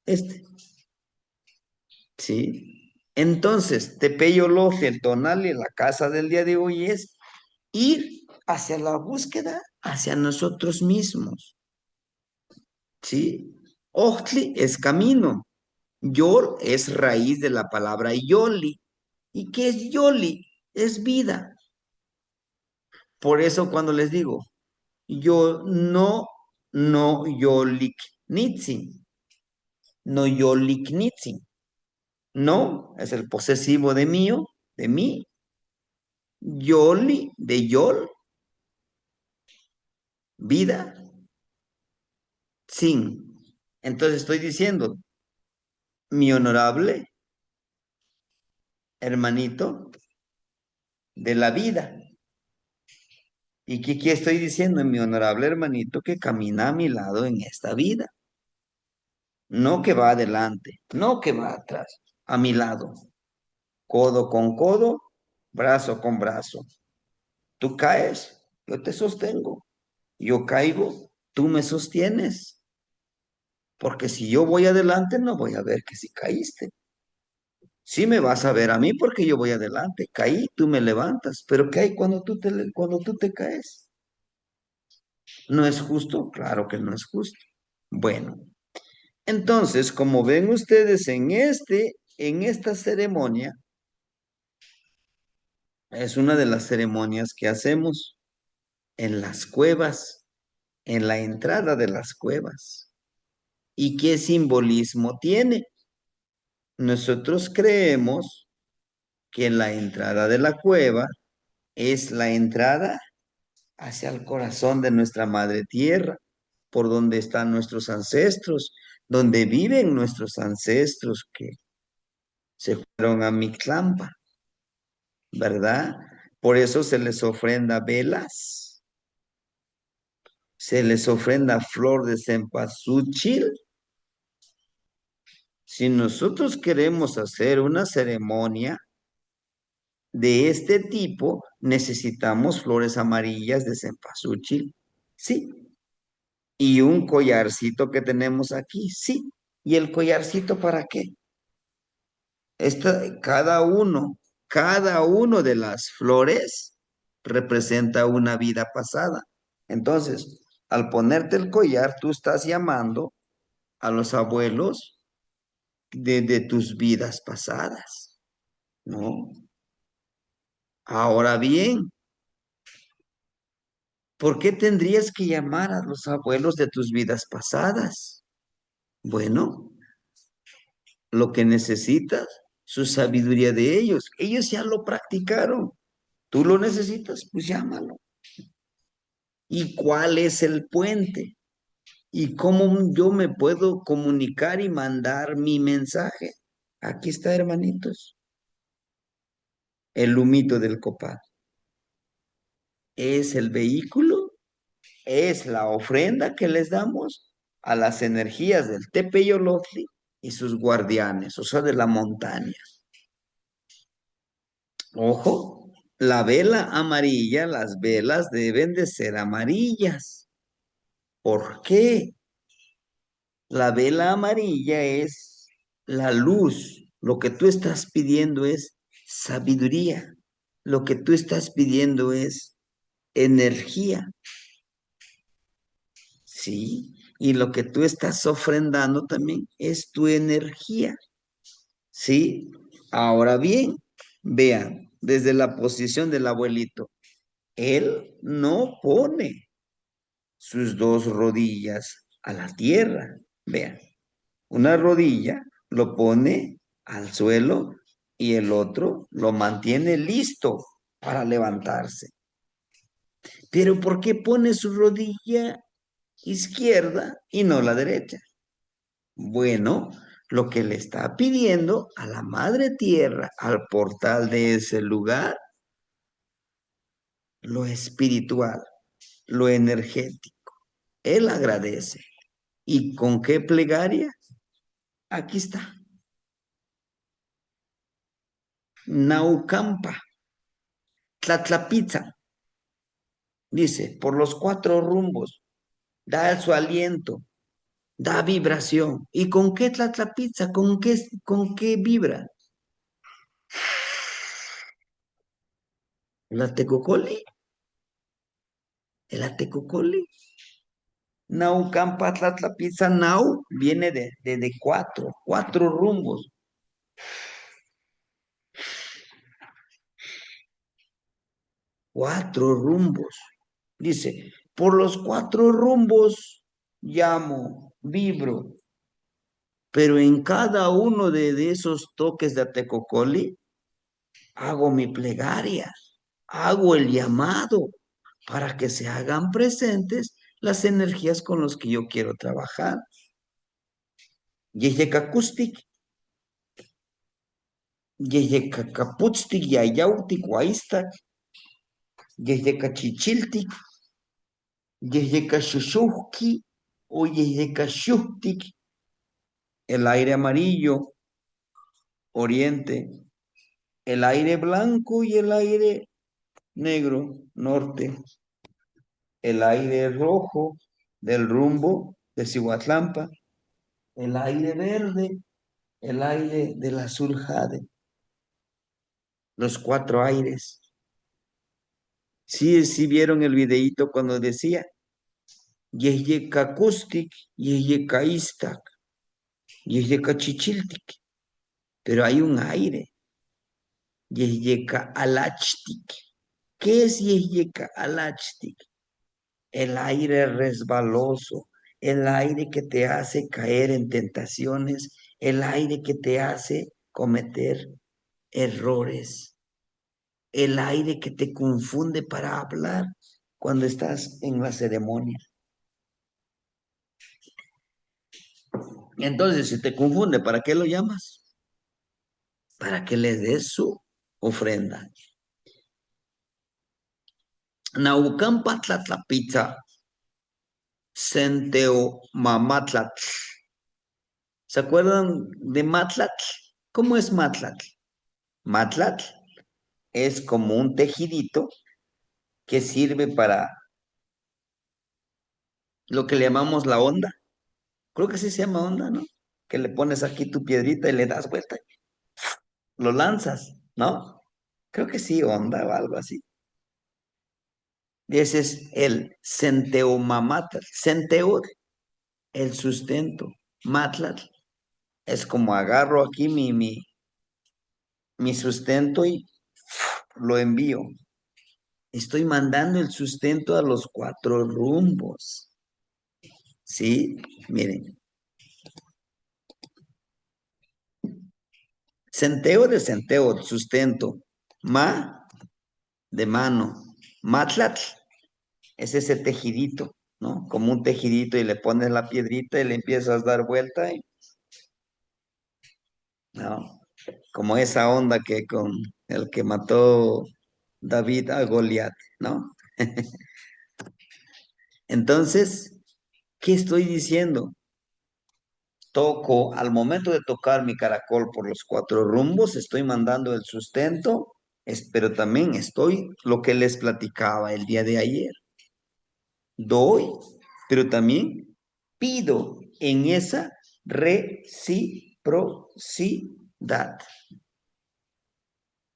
Este, ¿sí? Entonces, Tepeyolotl, el tonal y la casa del día de hoy es ir hacia la búsqueda, hacia nosotros mismos. ¿Sí? Ochtli es camino. Yor es raíz de la palabra Yoli. ¿Y qué es Yoli? Es vida. Por eso cuando les digo, yo no Yolik Nitzin, no Yolik Nitzin. No, es el posesivo de mío, de mí. Yoli, de Yol, vida, sin. Entonces estoy diciendo, mi honorable hermanito de la vida. ¿Y qué estoy diciendo? Mi honorable hermanito que camina a mi lado en esta vida. No que va adelante, no que va atrás, a mi lado, codo con codo, brazo con brazo. Tú caes, yo te sostengo. Yo caigo, tú me sostienes. Porque si yo voy adelante, no voy a ver que si caíste. Sí me vas a ver a mí porque yo voy adelante. Caí, tú me levantas. Pero ¿qué hay cuando tú te caes? ¿No es justo? Claro que no es justo. Bueno, entonces, como ven ustedes en esta ceremonia, es una de las ceremonias que hacemos en las cuevas, en la entrada de las cuevas. ¿Y qué simbolismo tiene? Nosotros creemos que la entrada de la cueva es la entrada hacia el corazón de nuestra madre tierra, por donde están nuestros ancestros, donde viven nuestros ancestros que se fueron a Mictlampa, ¿verdad? Por eso se les ofrenda velas, se les ofrenda flor de cempasúchil. Si nosotros queremos hacer una ceremonia de este tipo, necesitamos flores amarillas de cempasúchil, sí. Y un collarcito que tenemos aquí, sí. ¿Y el collarcito para qué? Cada uno de las flores representa una vida pasada. Entonces, al ponerte el collar, tú estás llamando a los abuelos de tus vidas pasadas, ¿no? Ahora bien, ¿por qué tendrías que llamar a los abuelos de tus vidas pasadas? Bueno, lo que necesitas, su sabiduría de ellos. Ellos ya lo practicaron. Tú lo necesitas, pues llámalo. ¿Y cuál es el puente? ¿Y cómo yo me puedo comunicar y mandar mi mensaje? Aquí está, hermanitos, el humito del copal. Es el vehículo, es la ofrenda que les damos a las energías del Tepeyolotli y sus guardianes, o sea, de la montaña. Ojo, la vela amarilla, las velas deben de ser amarillas. ¿Por qué? La vela amarilla es la luz. Lo que tú estás pidiendo es sabiduría. lo que tú estás pidiendo es energía, ¿sí? Y lo que tú estás ofrendando también es tu energía, ¿sí? Ahora bien, vean, desde la posición del abuelito, él no pone sus dos rodillas a la tierra. Vean, una rodilla lo pone al suelo y el otro lo mantiene listo para levantarse. Pero ¿por qué pone su rodilla izquierda y no la derecha? Bueno, lo que le está pidiendo a la Madre Tierra, al portal de ese lugar, lo espiritual, lo energético. Él agradece. ¿Y con qué plegaria? Aquí está. Naucampa, Tlatlapizza, dice, por los cuatro rumbos, da su aliento, da vibración. ¿Y con qué Tlatlapizza? ¿Con qué vibra? ¿La tecocoli? ¿El atecocoli? Naucampa, Tlatlapizza, Nau viene de cuatro rumbos. Cuatro rumbos. Dice, por los cuatro rumbos llamo, vibro, pero en cada uno de esos toques de Atecocoli hago mi plegaria, hago el llamado para que se hagan presentes las energías con las que yo quiero trabajar. Yeyecacustic, Yeyecacapustic, Yayautic, Guaistak, Yeyecachichiltic, Yeyecashushujki o Yeyecashuhtic, el aire amarillo, oriente, el aire blanco y el aire negro, norte, el aire rojo del rumbo de Cihuatlampa, el aire verde, el aire del azul jade, los cuatro aires. Sí, sí vieron el videíto cuando decía, Yeyecacustic, Yeyekaistak, Yeyecachichiltic, pero hay un aire, Yeyeka alachtic. ¿Qué es Yeyeka alachtic? El aire resbaloso, el aire que te hace caer en tentaciones, el aire que te hace cometer errores, el aire que te confunde para hablar cuando estás en la ceremonia. Entonces, si te confunde, ¿para qué lo llamas? Para que le des su ofrenda. Naucampa Tlatlapizza, Centeo Mamatlatl. ¿Se acuerdan de Matlatl? ¿Cómo es Matlatl? Matlatl es como un tejidito que sirve para lo que le llamamos la onda. Creo que así se llama onda, ¿no? Que le pones aquí tu piedrita y le das vuelta, lo lanzas, ¿no? Creo que sí, onda o algo así. Y ese es el centeomamatl. Centeo, el sustento. Matlatl es como agarro aquí mi sustento y lo envío. Estoy mandando el sustento a los cuatro rumbos. ¿Sí? Miren. Centeo, sustento. Ma, de mano. Matlatl es ese tejidito, ¿no? Como un tejidito y le pones la piedrita y le empiezas a dar vuelta, ¿no? Como esa onda que con el que mató David a Goliat, ¿no? Entonces, ¿qué estoy diciendo? Toco, al momento de tocar mi caracol por los cuatro rumbos, estoy mandando el sustento, pero también estoy lo que les platicaba el día de ayer. Doy, pero también pido en esa reciprocidad,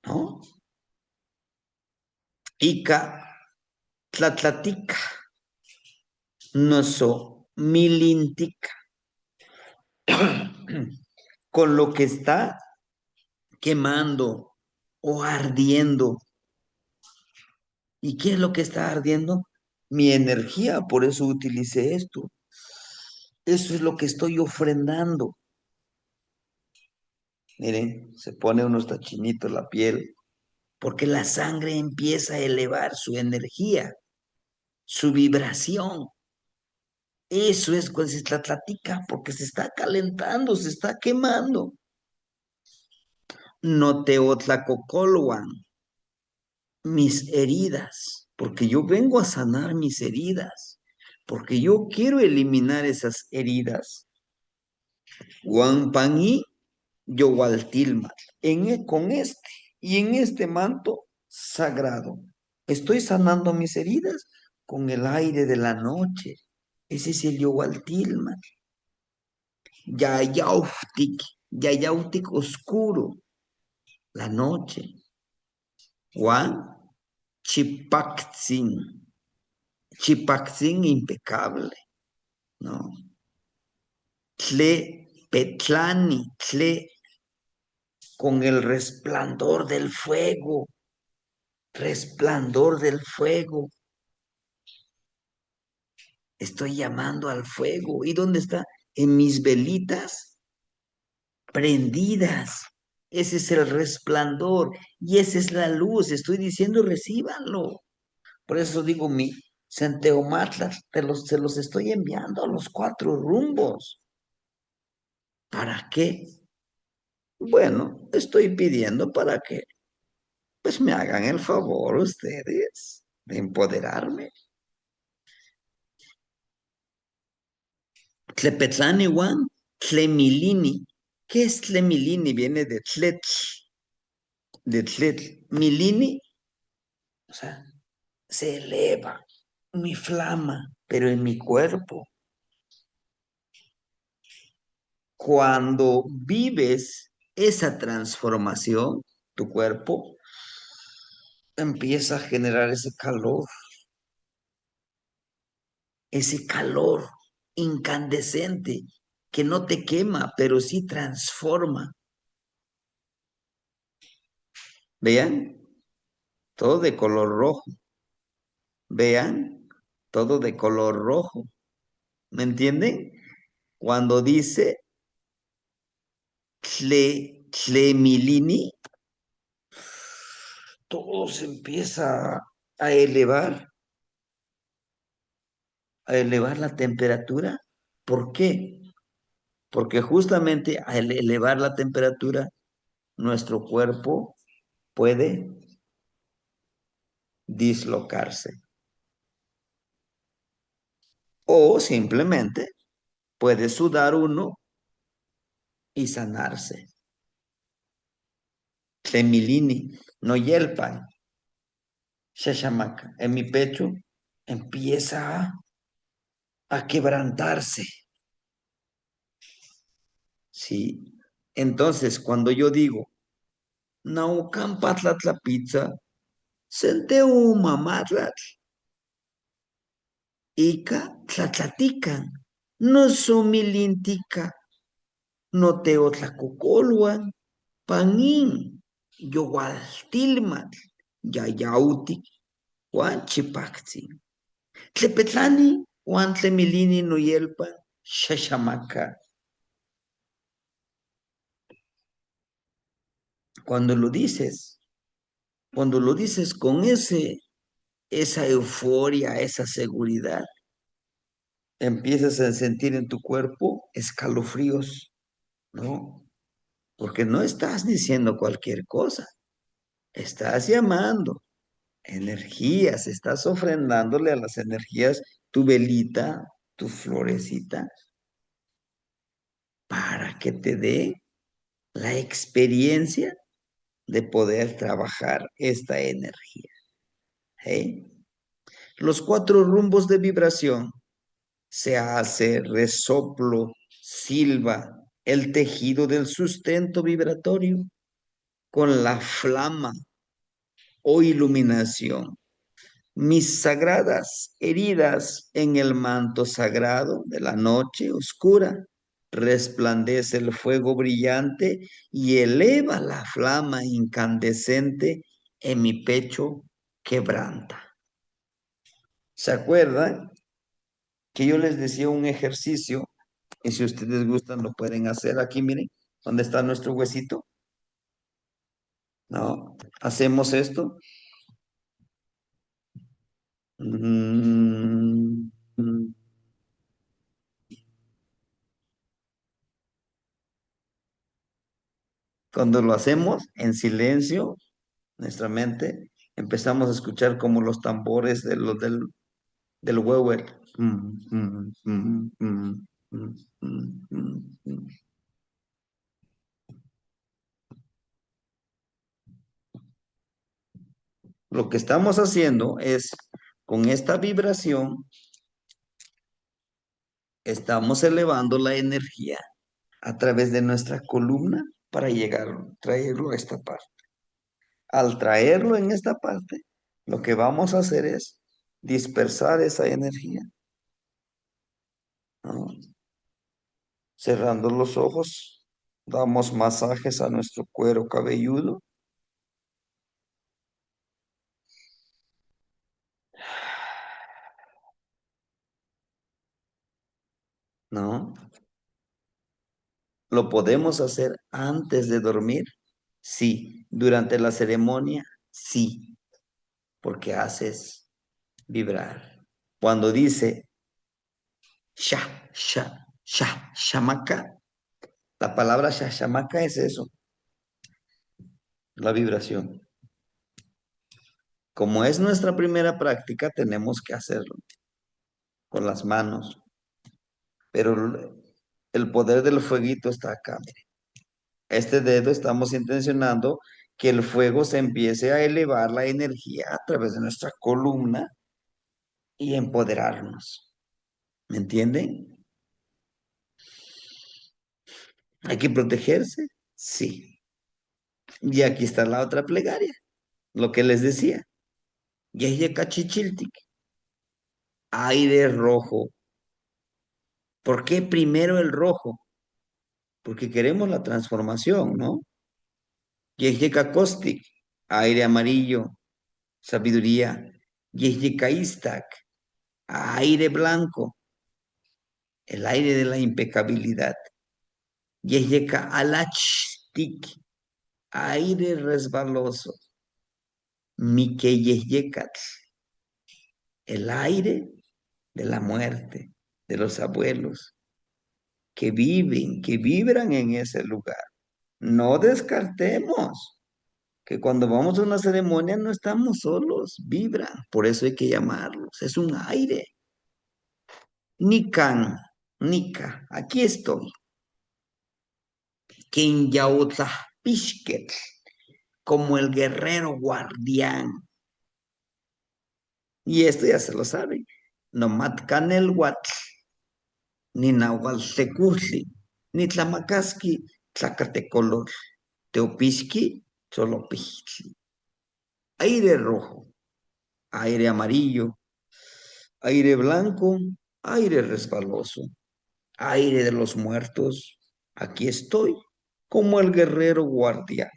¿no? Ica tlatlatica, noso milintica, con lo que está quemando o ardiendo. ¿Y qué es lo que está ardiendo? Mi energía, por eso utilicé esto. Eso es lo que estoy ofrendando. Miren, se pone uno está chinito la piel, porque la sangre empieza a elevar su energía, su vibración. Eso es cuando se tlatlatica, porque se está calentando, se está quemando. No te otlacocolwan, mis heridas, porque yo vengo a sanar mis heridas, porque yo quiero eliminar esas heridas. Guampaní, Yowaltilmat, con este y en este manto sagrado. Estoy sanando mis heridas con el aire de la noche. Ese es el Yowaltilmat. Yayautic, Yayautic oscuro, la noche. Juan Chipaxin, Chipaxin impecable, ¿no? Tle Petlani, Tle con el resplandor del fuego. Estoy llamando al fuego. ¿Y dónde está? En mis velitas prendidas. Ese es el resplandor y esa es la luz. Estoy diciendo, recíbanlo. Por eso digo, mi Centeomatlas, se los estoy enviando a los cuatro rumbos. ¿Para qué? Bueno, estoy pidiendo para que pues me hagan el favor ustedes de empoderarme. Tlepetlani Wan, Tlemilini. ¿Qué es Tlemilini? Viene de Tletl, de Tletl. Milini, o sea, se eleva mi flama, pero en mi cuerpo. Cuando vives esa transformación, tu cuerpo empieza a generar ese calor incandescente que no te quema, pero sí transforma. Vean, todo de color rojo. Vean, todo de color rojo. ¿Me entienden? Cuando dice Tlemilini, todo se empieza a elevar, a elevar la temperatura. ¿Por qué? Porque justamente al elevar la temperatura, nuestro cuerpo puede dislocarse o simplemente puede sudar uno y sanarse. Tlemilini, no yelpan, shashamaka, en mi pecho empieza a quebrantarse. ¿Sí? Entonces, cuando yo digo, Naucan patlatla pizza, senteu mamatlatl, ica tlatlatican, no somilintica, no teotlacocolhuan, panin, yowaltilmatl, yayautic, huan chipactzin. Tlepetlani, huan tlemilini noyelpan, shashamaca. Cuando lo dices, cuando lo dices con esa euforia, esa seguridad, empiezas a sentir en tu cuerpo escalofríos, ¿no? Porque no estás diciendo cualquier cosa, estás llamando energías, estás ofrendándole a las energías tu velita, tu florecita, para que te dé la experiencia de poder trabajar esta energía. ¿Eh? Los cuatro rumbos de vibración se hace resoplo, silba, el tejido del sustento vibratorio con la flama o iluminación mis sagradas heridas en el manto sagrado de la noche oscura. Resplandece el fuego brillante y eleva la flama incandescente en mi pecho quebranta. ¿Se acuerdan que yo les decía un ejercicio? Y si ustedes gustan, lo pueden hacer aquí, miren, ¿dónde está nuestro huesito? No, hacemos esto. Mm, mm. Cuando lo hacemos en silencio, nuestra mente, empezamos a escuchar como los tambores del huehuel. Mm. Lo que estamos haciendo es, con esta vibración, estamos elevando la energía a través de nuestra columna para traerlo a esta parte. Al traerlo en esta parte, lo que vamos a hacer es dispersar esa energía, ¿no? Cerrando los ojos, damos masajes a nuestro cuero cabelludo, ¿no? ¿Lo podemos hacer antes de dormir? Sí. ¿Durante la ceremonia? Sí, porque haces vibrar. Cuando dice sha, shamaka, la palabra shamaka es eso, la vibración. Como es nuestra primera práctica, tenemos que hacerlo con las manos, pero el poder del fueguito está acá. Mire. Este dedo estamos intencionando que el fuego se empiece a elevar la energía a través de nuestra columna y empoderarnos. ¿Me entienden? ¿Hay que protegerse? Sí. Y aquí está la otra plegaria, lo que les decía. Yeye cachichiltic, aire rojo. ¿Por qué primero el rojo? Porque queremos la transformación, ¿no? Yeye caustic, aire amarillo, sabiduría. Yeye caístac, aire blanco, el aire de la impecabilidad. Yeye alachtik, aire resbaloso. Miqueyeyecatl, el aire de la muerte, de los abuelos que viven, que vibran en ese lugar. No descartemos que cuando vamos a una ceremonia no estamos solos, vibran, por eso hay que llamarlos, es un aire. Nican, Nica, aquí estoy. Pishket, como el guerrero guardián. Y esto ya se lo saben. Nomatcan el Watl, ni Nahualtecutli, ni Tlamacasqui, Tlacatecolor, Teopisqui, Xolopixtli. Aire rojo, aire amarillo, aire blanco, aire resbaloso, aire de los muertos. Aquí estoy, como el guerrero guardián.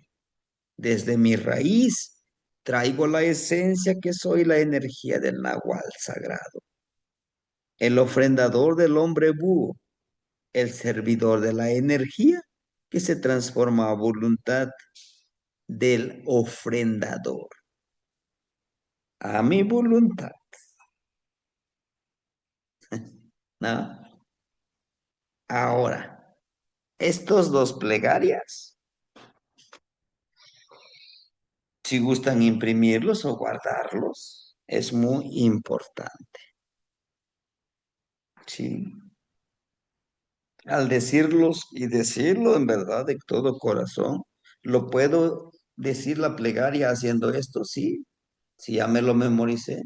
Desde mi raíz traigo la esencia que soy la energía del Nahual sagrado, el ofrendador del hombre búho, el servidor de la energía que se transforma a voluntad del ofrendador, a mi voluntad, ¿no? Ahora, estos dos plegarias, si gustan imprimirlos o guardarlos, es muy importante, ¿sí? Al decirlos y decirlo en verdad de todo corazón, ¿lo puedo decir la plegaria haciendo esto? Sí, sí, ya me lo memoricé.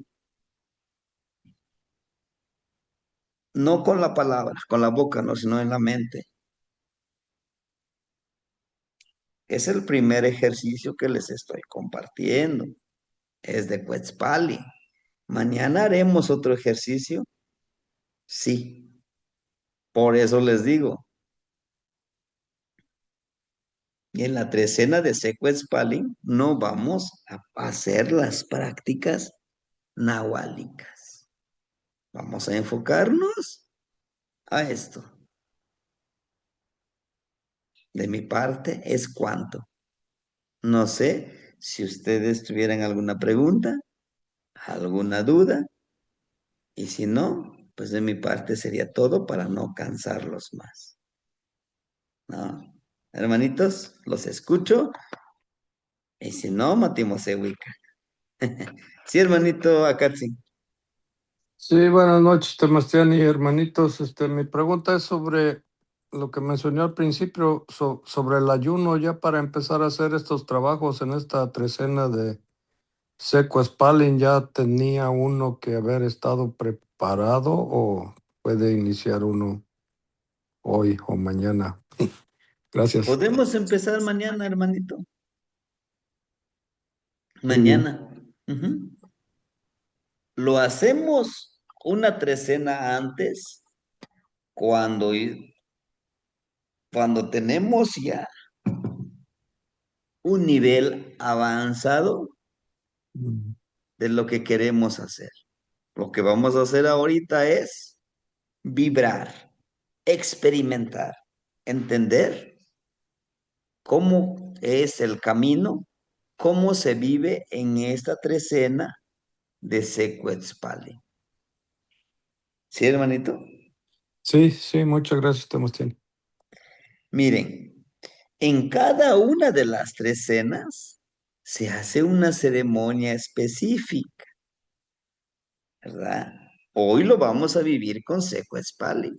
No con la palabra, con la boca, no, sino en la mente. Es el primer ejercicio que les estoy compartiendo. Es de Quetzpali. Mañana haremos otro ejercicio. Sí, por eso les digo. Y en la trecena de Secuetzpalin no vamos a hacer las prácticas nahuálicas. Vamos a enfocarnos a esto. De mi parte es cuanto. No sé si ustedes tuvieran alguna pregunta, alguna duda, y si no, pues de mi parte sería todo para no cansarlos más. ¿No? Hermanitos, los escucho, y si no, matimos Ewica. Sí, hermanito Akatsi. Sí, buenas noches, Temastián y hermanitos. Mi pregunta es sobre lo que mencioné al principio, sobre el ayuno, ya para empezar a hacer estos trabajos en esta trecena de Secuaspalin. ¿Ya tenía uno que haber estado preparado o puede iniciar uno hoy o mañana? Gracias. Podemos empezar mañana, hermanito. Muy bien. Mañana. Ujú. Lo hacemos una trecena antes, cuando, cuando tenemos ya un nivel avanzado Mm. de lo que queremos hacer. Lo que vamos a hacer ahorita es vibrar, experimentar, entender cómo es el camino, cómo se vive en esta trecena de Secuetzpali. ¿Sí, hermanito? Sí, sí, muchas gracias, Temastián. Miren, en cada una de las trecenas se hace una ceremonia específica, ¿verdad? Hoy lo vamos a vivir con Secuetzpali.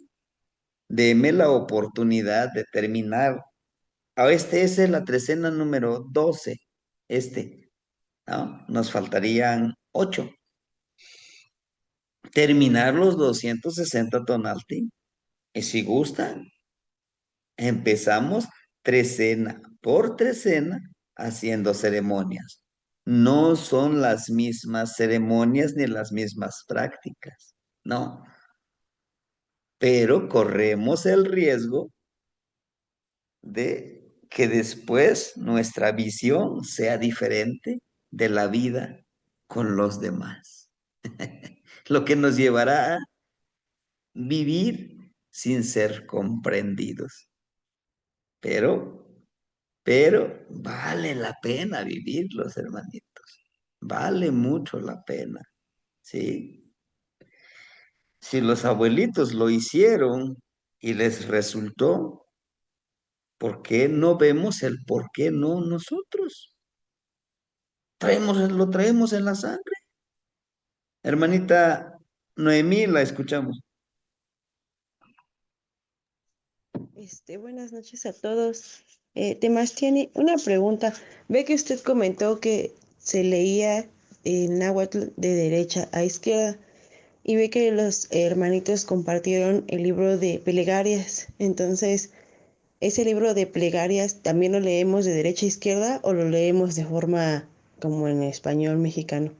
Deme la oportunidad de terminar. Este es la trecena número 12. ¿No? Nos faltarían 8. Terminar los 260 tonalti. Y si gustan, empezamos trecena por trecena haciendo ceremonias. No son las mismas ceremonias ni las mismas prácticas, no. Pero corremos el riesgo de que después nuestra visión sea diferente de la vida con los demás. Lo que nos llevará a vivir sin ser comprendidos. Pero, pero vale la pena vivirlos, hermanitos. Vale mucho la pena, ¿sí? Si los abuelitos lo hicieron y les resultó, ¿por qué no vemos el por qué no nosotros? Lo traemos en la sangre. Hermanita Noemí, la escuchamos. Buenas noches a todos. Temastiani, una pregunta. Ve que usted comentó que se leía el náhuatl de derecha a izquierda y ve que los hermanitos compartieron el libro de plegarias. Entonces, ¿ese libro de plegarias también lo leemos de derecha a izquierda o lo leemos de forma como en español mexicano?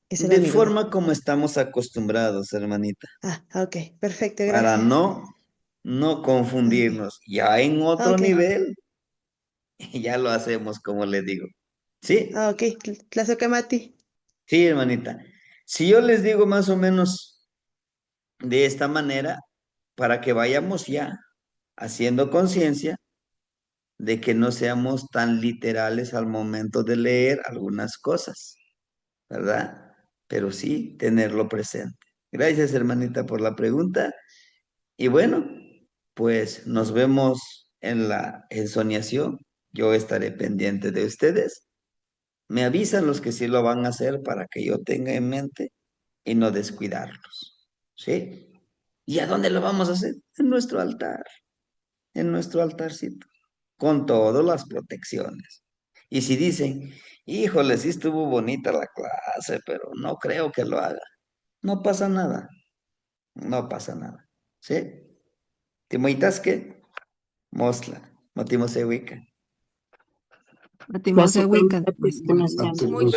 Esa era De mi duda. forma como estamos acostumbrados, hermanita, Ok, perfecto, para gracias. no Ok, confundirnos. Ya en otro ok, nivel, ya lo hacemos como le digo. ¿Sí? ok, Tlazocamati. Sí, hermanita. Si yo les digo más o menos de esta manera, para que vayamos ya haciendo conciencia de que no seamos tan literales al momento de leer algunas cosas, ¿verdad? Pero sí tenerlo presente. Gracias, hermanita, por la pregunta. Y bueno, pues nos vemos en la ensoñación. Yo estaré pendiente de ustedes. Me avisan los que sí lo van a hacer para que yo tenga en mente y no descuidarlos. ¿Sí? ¿Y a dónde lo vamos a hacer? En nuestro altarcito, con todas las protecciones. Y si dicen, híjole, sí estuvo bonita la clase, pero no creo que lo haga. No pasa nada, no pasa nada. ¿Sí? Timoitasque, mosla, motimosewika. Matimosehuican. Gracias, Temastiani. Pues,